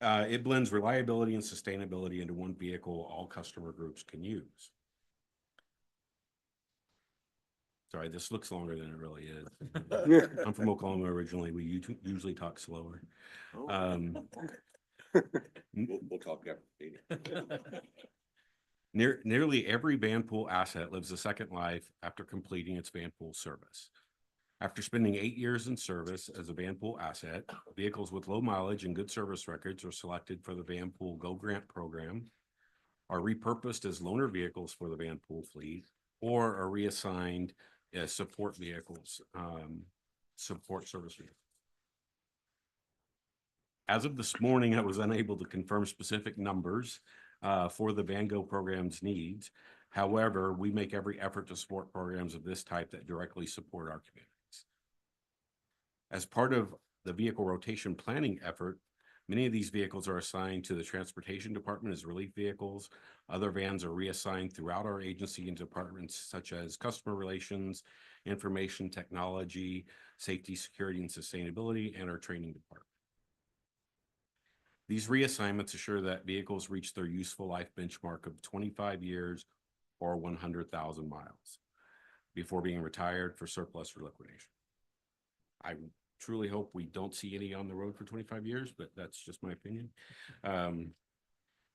It blends reliability and sustainability into one vehicle all customer groups can use. Sorry, this looks longer than it really is. I'm from Oklahoma originally. We usually talk slower. We'll talk after. Nearly every van pool asset lives a second life after completing its van pool service. After spending 8 years in service as a van pool asset, vehicles with low mileage and good service records are selected for the Van Pool Go Grant program, are repurposed as loaner vehicles for the van pool fleet, or are reassigned as support vehicles, support service vehicles. As of this morning, I was unable to confirm specific numbers for the Van Go program's needs. However, we make every effort to support programs of this type that directly support our communities. As part of the vehicle rotation planning effort, many of these vehicles are assigned to the Transportation Department as relief vehicles. Other vans are reassigned throughout our agency in departments such as customer relations, information technology, safety, security, and sustainability, and our training department. These reassignments assure that vehicles reach their useful life benchmark of 25 years or 100,000 miles before being retired for surplus or liquidation. I truly hope we don't see any on the road for 25 years, but that's just my opinion.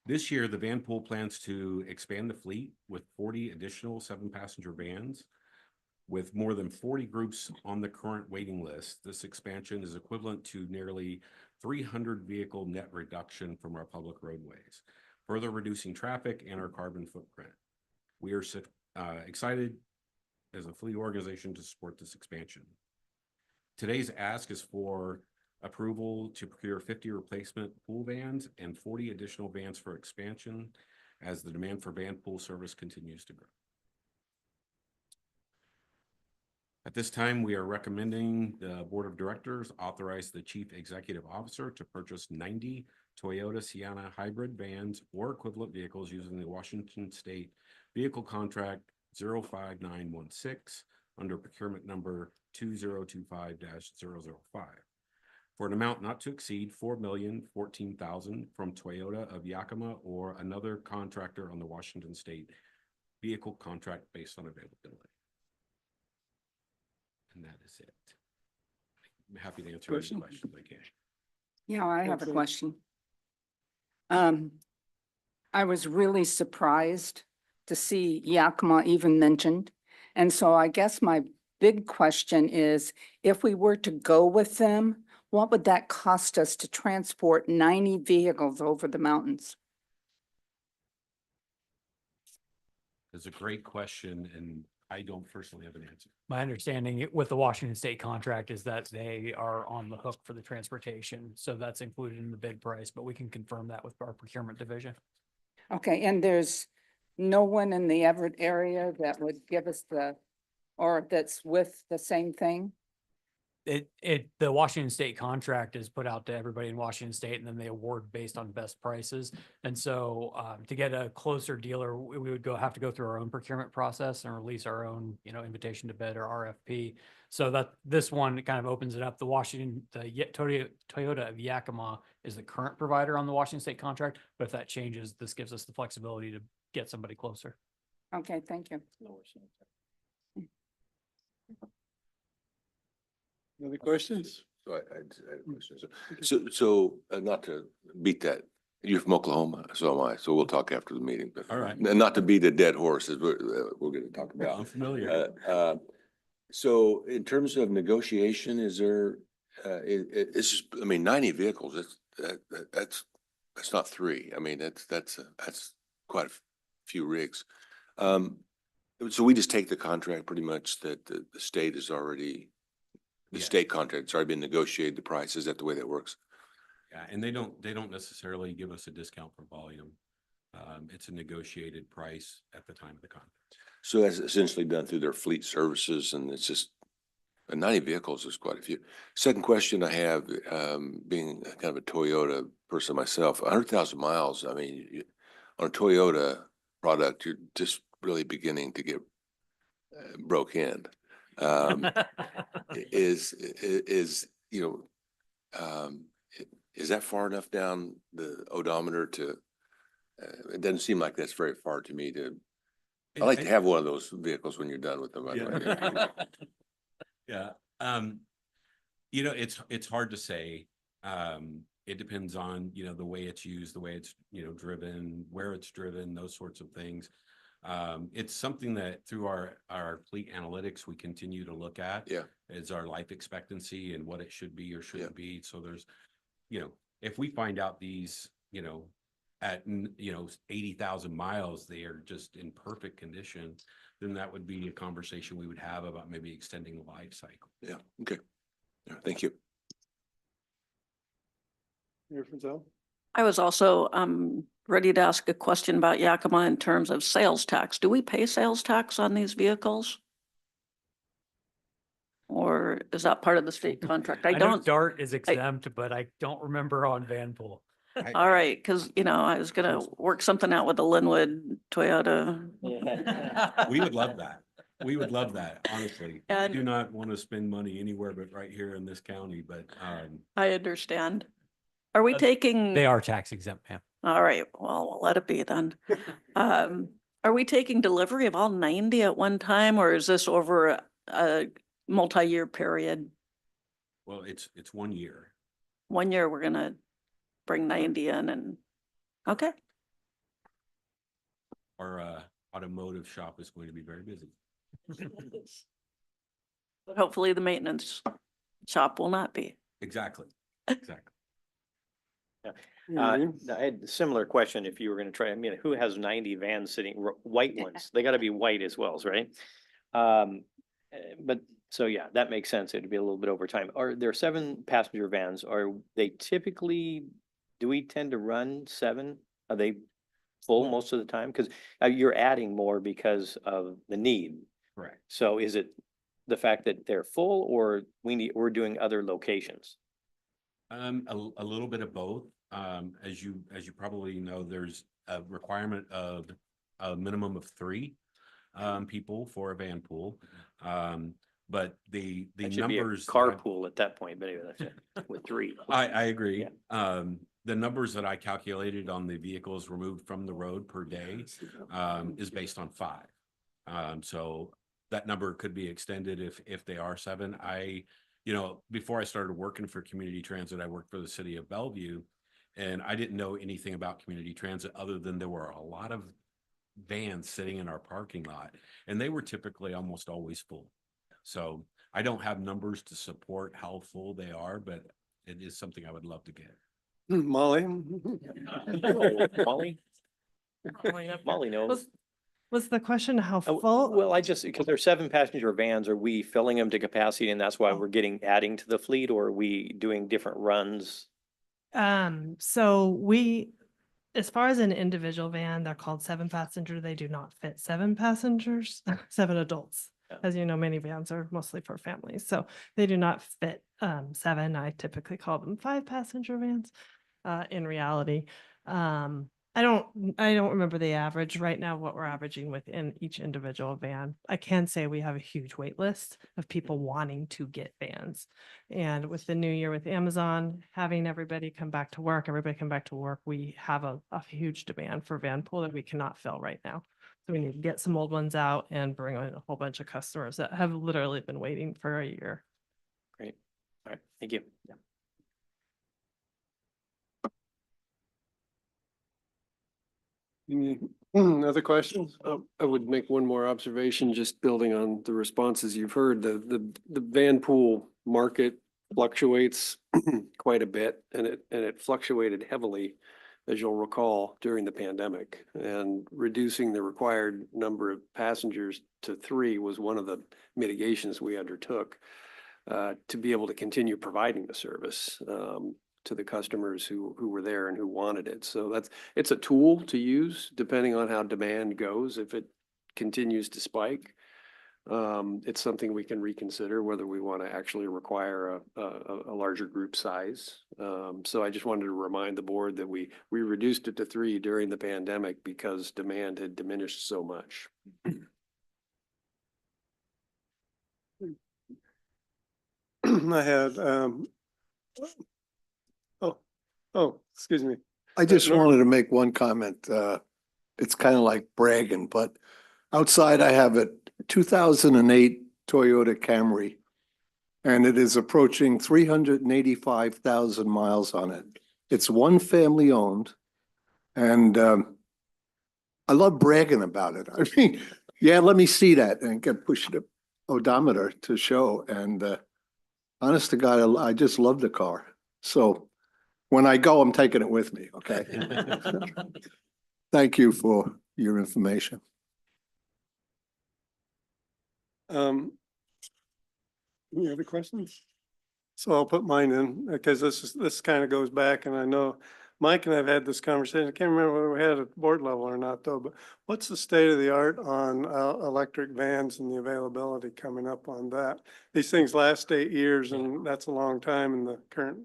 This year, the van pool plans to expand the fleet with 40 additional 7-passenger vans. With more than 40 groups on the current waiting list, this expansion is equivalent to nearly 300 vehicle net reduction from our public roadways, further reducing traffic and our carbon footprint. We are excited as a fleet organization to support this expansion. Today's ask is for approval to procure 50 replacement pool vans and 40 additional vans for expansion as the demand for van pool service continues to grow. At this time, we are recommending the Board of Directors authorize the Chief Executive Officer to purchase 90 Toyota Sienna hybrid vans or equivalent vehicles using the Washington State Vehicle Contract 05916 under procurement number 2025-005 for an amount not to exceed $4,014,000 from Toyota of Yakima or another contractor on the Washington State Vehicle Contract based on availability. And that is it. I'm happy to answer any questions I can. Yeah, I have a Okay. question. I was really surprised to see Yakima even mentioned. And so I guess my big question is, if we were to go with them, what would that cost us to transport 90 vehicles over the mountains? It's a great question, and I don't personally have an answer. My understanding with the Washington State contract is that they are on the hook for the transportation. So that's included in the bid price, but we can confirm that with our procurement division. Okay, and there's no one in the Everett area that would give us or that's with the same thing? The Washington State contract is put out to everybody in Washington State, and then they award based on best prices. And so to get a closer dealer, we would have to go through our own procurement process and release our own, invitation to bid or RFP. So that this one kind of opens it up. The Toyota of Yakima is the current provider on the Washington State contract, but if that changes, this gives us the flexibility to get somebody closer. Okay, thank you. Other questions? So I had a question. So not to beat that, you're from Oklahoma, so am I, so we'll talk after the meeting, but. All right. Not to beat a dead horse, as we're gonna talk about. I'm familiar. So in terms of negotiation, is there, it's just, 90 vehicles, that's not three. I mean, that's quite a few rigs. So we just take the contract pretty much that the state is already, the Yeah. state contract's already been negotiated, the price, is that the way that works? Yeah, and they don't necessarily give us a discount for volume. It's a negotiated price at the time of the contract. So that's essentially done through their fleet services, and it's just, 90 vehicles is quite a few. Second question I have, being kind of a Toyota person myself, 100,000 miles, on a Toyota product, you're just really beginning to get broke in. Is that far enough down the odometer to, it doesn't seem like that's very far to me to, I like to have one of those vehicles when you're done with them. Yeah. It's hard to say. It depends on, the way it's used, the way it's, driven, where it's driven, those sorts of things. It's something that through our fleet analytics, we continue to look at. Yeah. Is our life expectancy and what it should be or shouldn't be. So there's, if we find out these, at 80,000 miles, they are just in perfect condition, then that would be a conversation we would have about maybe extending the life cycle. Yeah, okay. Yeah, thank you. Mayor Frizell? I was also ready to ask a question about Yakima in terms of sales tax. Do we pay sales tax on these vehicles? Or is that part of the state contract? I I know don't, DART is exempt, but I don't remember on van pool. all right, because, I was gonna work something out with the Linwood Toyota. We would love that. We would love that, honestly. I And- do not want to spend money anywhere but right here in this county, but, I understand. Are we taking? They are tax exempt, ma'am. All right, well, we'll let it be then. Are we taking delivery of all 90 at one time, or is this over a multi-year period? well, it's 1 year. 1 year, we're gonna bring 90 in and, okay. Our automotive shop is going to be very busy. But hopefully the maintenance shop will not be. Exactly, exactly. I had a similar question if you were gonna try, who has 90 vans sitting, white ones? They gotta be white as well, right? But, so yeah, that makes sense. It'd be a little bit over time. Are there 7 passenger vans? Are they typically, do we tend to run 7? Are they full most of the time? Because you're adding more because of the need. Correct. So is it the fact that they're full, or we're doing other locations? A little bit of both. As you probably know, there's a requirement of a minimum of 3 people for a van pool. But the That should be a numbers. that I- carpool at that point, but anyway, that's it, with 3. I agree. Yeah. The numbers that I calculated on the vehicles removed from the road per day is based on 5. So that number could be extended if they are 7. Before I started working for community transit, I worked for the city of Bellevue, and I didn't know anything about community transit other than there were a lot of vans sitting in our parking lot, and they were typically almost always full. So I don't have numbers to support how full they are, but it is something I would love to get. Molly? Molly? Molly knows. Was the question how Oh, full? Well, because there's 7 passenger vans, are we filling them to capacity and that's why we're adding to the fleet, or are we doing different runs? So as far as an individual van, they're called 7 passenger. They do not fit 7 passengers, 7 adults. Yeah. As you know, many vans are mostly for families, so they do not fit 7. I typically call them 5 passenger vans. In reality, I don't remember the average right now, what we're averaging within each individual van. I can say we have a huge wait list of people wanting to get vans. And with the new year with Amazon, having everybody come back to work, we have a huge demand for van pool that we cannot fill right now. So we need to get some old ones out and bring in a whole bunch of customers that have literally been waiting for a year. Great. All right, thank you. Yeah. Any other questions? I would make one more observation, just building on the responses you've heard. The van pool market fluctuates quite a bit, and it fluctuated heavily, as you'll recall, during the pandemic. And reducing the required number of passengers to 3 was one of the mitigations we undertook to be able to continue providing the service to the customers who were there and who wanted it. So it's a tool to use depending on how demand goes. If it continues to spike, it's something we can reconsider whether we want to actually require a larger group size. So I just wanted to remind the board that we reduced it to 3 during the pandemic because demand had diminished so much. I had, excuse me. I just Norm? wanted to make one comment. It's kind of like bragging, but outside I have a 2008 Toyota Camry, and it is approaching 385,000 miles on it. It's one family owned, and I love bragging about it. I mean, yeah, let me see that and get pushed the odometer to show. And honest to God, I just love the car. So when I go, I'm taking it with me, okay? Thank you for your information. Any other questions? So I'll put mine in because this kind of goes back, and I know Mike and I've had this conversation. I can't remember whether we had it at board level or not though, but what's the state of the art on electric vans and the availability coming up on that? These things last 8 years and that's a long time in the current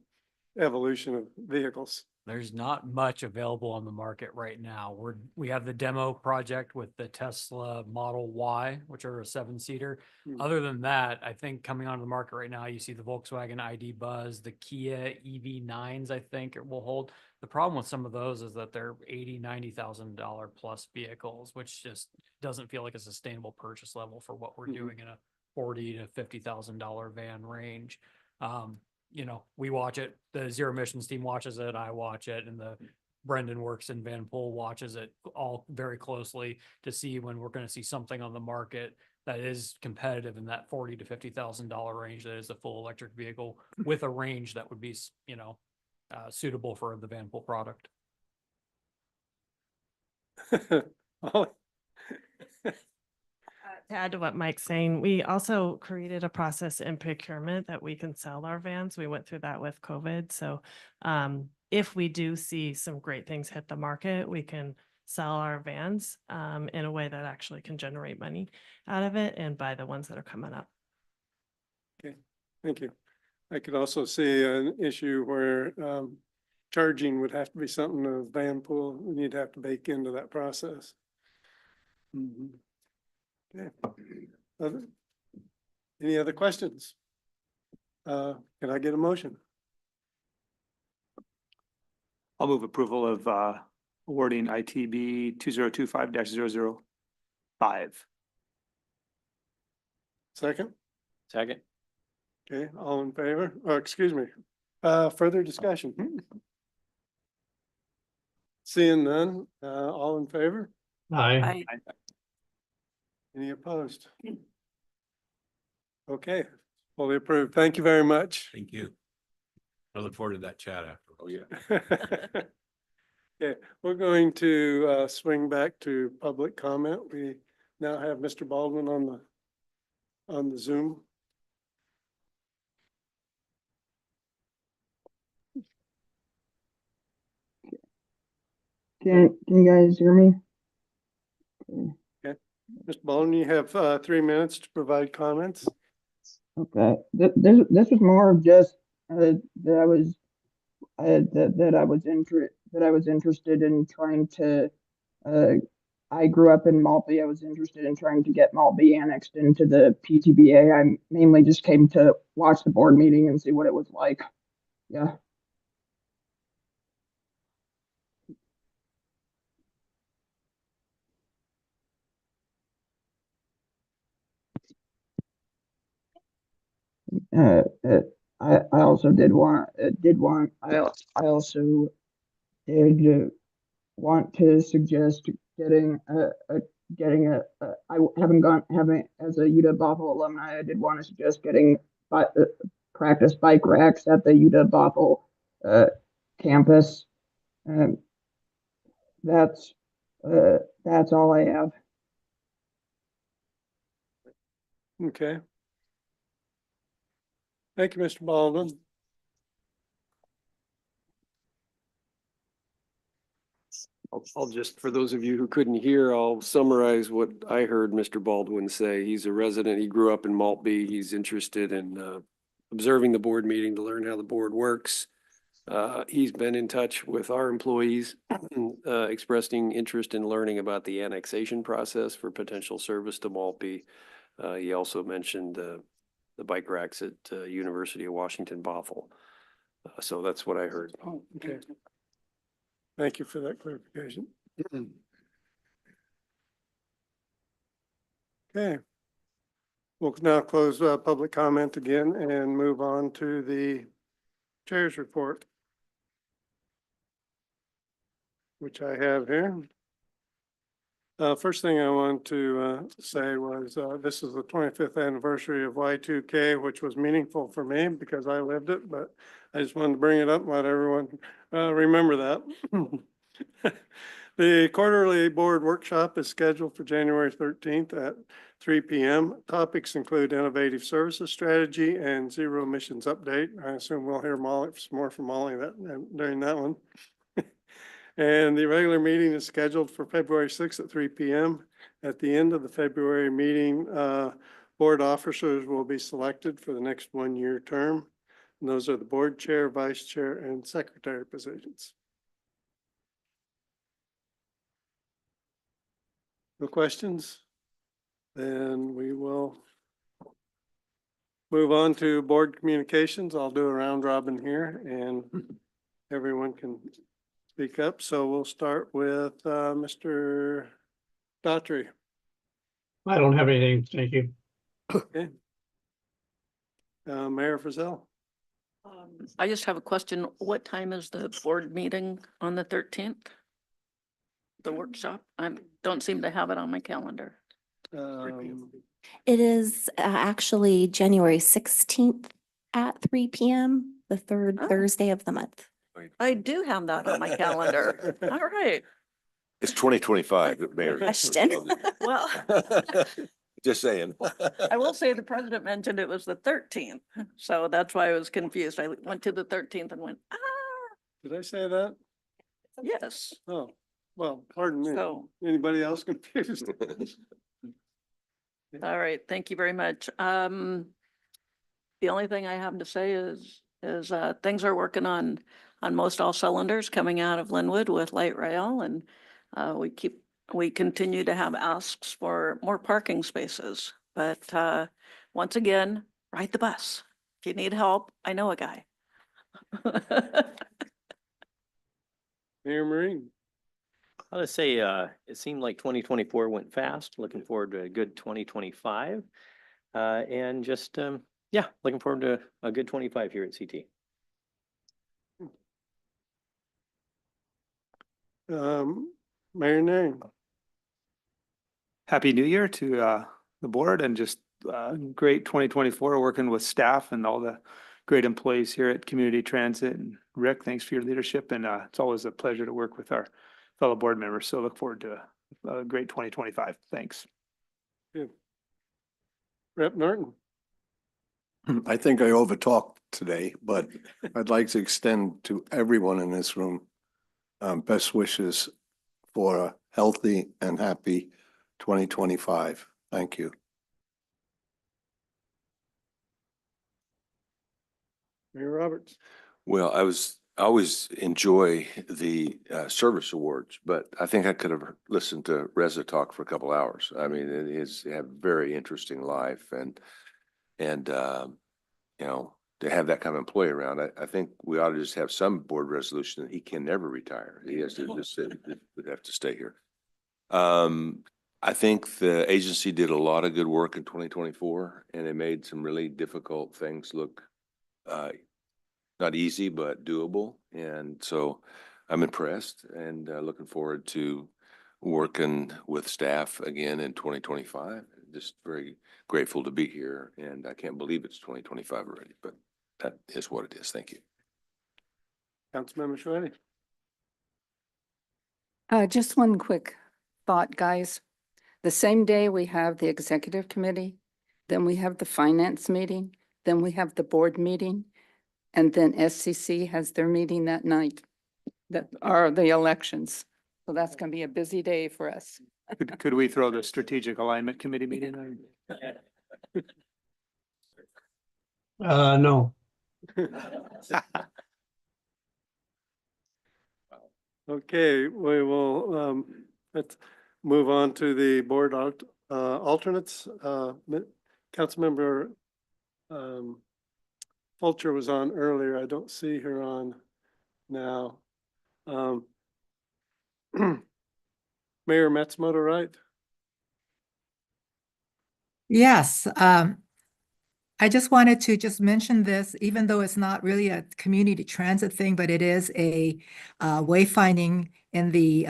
evolution of vehicles. There's not much available on the market right now. We have the demo project with the Tesla Model Y, which are a 7-seater. Hmm. Other than that, I think coming onto the market right now, you see the Volkswagen ID Buzz, the Kia EV9s, I think it will hold. The problem with some of those is that they're $80,000-$90,000 plus vehicles, which just doesn't feel like a sustainable purchase level for what we're doing in a $40,000 to $50,000 van range. You know, we watch it, the zero emissions team watches it, I watch it, and the Brendan works in Van Pool watches it all very closely to see when we're going to see something on the market that is competitive in that $40,000 to $50,000 range. That is a full electric vehicle with a range that would be, you know, suitable for the Van Pool product. To add to what Mike's saying, we also created a process in procurement that we can sell our vans. We went through that with COVID. So if we do see some great things hit the market, we can sell our vans in a way that actually can generate money out of it and buy the ones that are coming up. Okay, thank you. I could also see an issue where charging would have to be something of Van Pool, you'd have to bake into that process. Okay. Any other questions? Can I get a motion? I'll move approval of awarding ITB 2025-005. Second? Second. Okay, all in favor? Oh, excuse me. Further discussion? Seeing none, all in favor? Aye. Any opposed? Okay, fully approved. Thank you very much. Thank you. I look forward to that chat after. Oh, yeah. Okay, we're going to swing back to public comment. We now have Mr. Baldwin on the Zoom. Can you guys hear me? Okay, Mr. Baldwin, you have 3 minutes to provide comments. Okay, this was more of just that I was interested in trying to. I grew up in Maltby. I was interested in trying to get Maltby annexed into the PTBA. I mainly just came to watch the board meeting and see what it was like. Yeah. I also did want I also did want to suggest getting I haven't as a UW-Bothell alumni, I did want to suggest getting practice bike racks at the UW-Bothell campus. That's all I have. Okay. Thank you, Mr. Baldwin. I'll just, for those of you who couldn't hear, I'll summarize what I heard Mr. Baldwin say. He's a resident. He grew up in Maltby. He's interested in observing the board meeting to learn how the board works. He's been in touch with our employees, expressing interest in learning about the annexation process for potential service to Maltby. He also mentioned the bike racks at University of Washington Bothell. So that's what I heard. Oh, okay. Thank you for that clarification. Okay. We'll now close public comment again and move on to the chair's report, which I have here. First thing I want to say was this is the 25th anniversary of Y2K, which was meaningful for me because I lived it, but I just wanted to bring it up and let everyone remember that. The quarterly board workshop is scheduled for January 13th at 3 p.m. Topics include innovative services strategy and zero emissions update. I assume we'll hear more from Molly during that one. And the regular meeting is scheduled for February 6th at 3 p.m. At the end of the February meeting, board officers will be selected for the next one-year term. And those are the board chair, vice chair, and secretary positions. No questions? Then we will move on to board communications. I'll do a round robin here and everyone can speak up. So we'll start with Mr. Daughtry. I don't have anything. Thank you. Okay. Mayor Frizell. I just have a question. What time is the board meeting on the 13th? The workshop? I don't seem to have it on my calendar. It is actually January 16th at 3 p.m., the third Oh. Thursday of the month. I do have that on my calendar. All right. It's 2025, Mayor. Question. Well, Just saying. I will say the president mentioned it was the 13th, so that's why I was confused. I went to the 13th and went, Did I say that? yes. Oh, well, pardon me. So, Anybody else confused? all right, thank you very much. The only thing I have to say is things are working on most all cylinders coming out of Linwood with light rail, and we continue to have asks for more parking spaces. But once again, ride the bus. If you need help, I know a guy. Mayor Marine. I'll just say, it seemed like 2024 went fast. Looking forward to a good 2025. And just, yeah, looking forward to a good 25 here at CT. Mayor Nang. Happy New Year to the board and just great 2024 working with staff and all the great employees here at Community Transit. And Rick, thanks for your leadership. And it's always a pleasure to work with our fellow board members. So look forward to a great 2025. Thanks. Good. Rep Norton. I think I overtalked today, but I'd like to extend to everyone in this room best wishes for a healthy and happy 2025. Thank you. Mayor Roberts. Well, I always enjoy the service awards, but I think I could have listened to Reza talk for a couple hours. I mean, it is a very interesting life and you know, to have that kind of employee around, I think we ought to just have some board resolution that he can never retire. He has to just would have to stay here. I think the agency did a lot of good work in 2024 and it made some really difficult things look not easy, but doable. And so I'm impressed and looking forward to working with staff again in 2025. Just very grateful to be here. And I can't believe it's 2025 already, but that is what it is. Thank you. Councilmember Schwetti. Just one quick thought, guys. The same day we have the executive committee, then we have the finance meeting, then we have the board meeting, and then SCC has their meeting that night. That are the elections. So that's going to be a busy day for us. Could we throw the strategic alignment committee meeting in? No. Okay, we will, let's move on to the board alternates. Councilmember Fulcher was on earlier. I don't see her on now. Mayor Matsumoto, right? Yes, I just wanted to just mention this, even though it's not really a community transit thing, but it is a wayfinding in the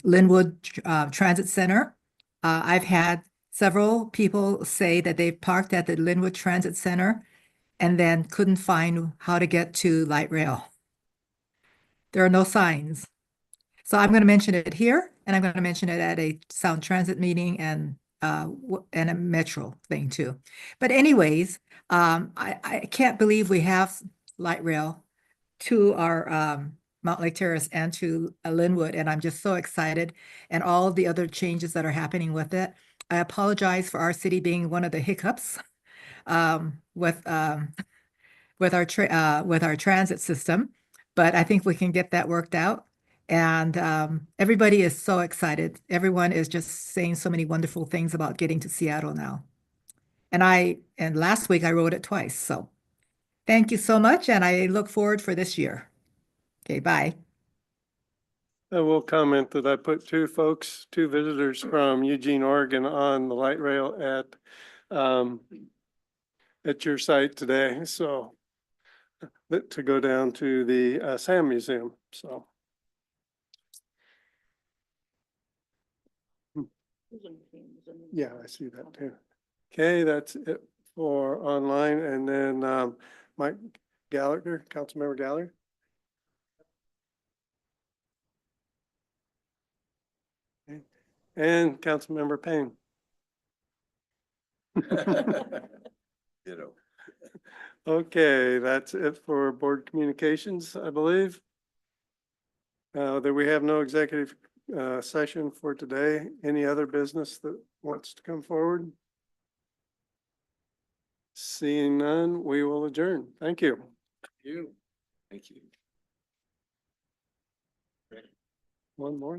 Linwood Transit Center. I've had several people say that they've parked at the Linwood Transit Center and then couldn't find how to get to light rail. There are no signs. So I'm going to mention it here, and I'm going to mention it at a Sound Transit meeting and a Metro thing too. But anyways, I can't believe we have light rail to our Mount Lake Terrace and to Linwood, and I'm just so excited, and all the other changes that are happening with it. I apologize for our city being one of the hiccups with our transit system, but I think we can get that worked out. And everybody is so excited. Everyone is just saying so many wonderful things about getting to Seattle now. And last week I rode it twice. So thank you so much, and I look forward for this year. Okay, bye. I will comment that I put two visitors from Eugene, Oregon on the light rail at your site today, so to go down to the Sam Museum, so. Yeah, I see that too. Okay, that's it for online, and then Mike Gallagher, Councilmember Gallagher. Okay. And Councilmember Payne. Ditto. Okay, that's it for board communications, I believe. That we have no executive session for today. Any other business that wants to come forward? Seeing none, we will adjourn. Thank you. Thank you. One more.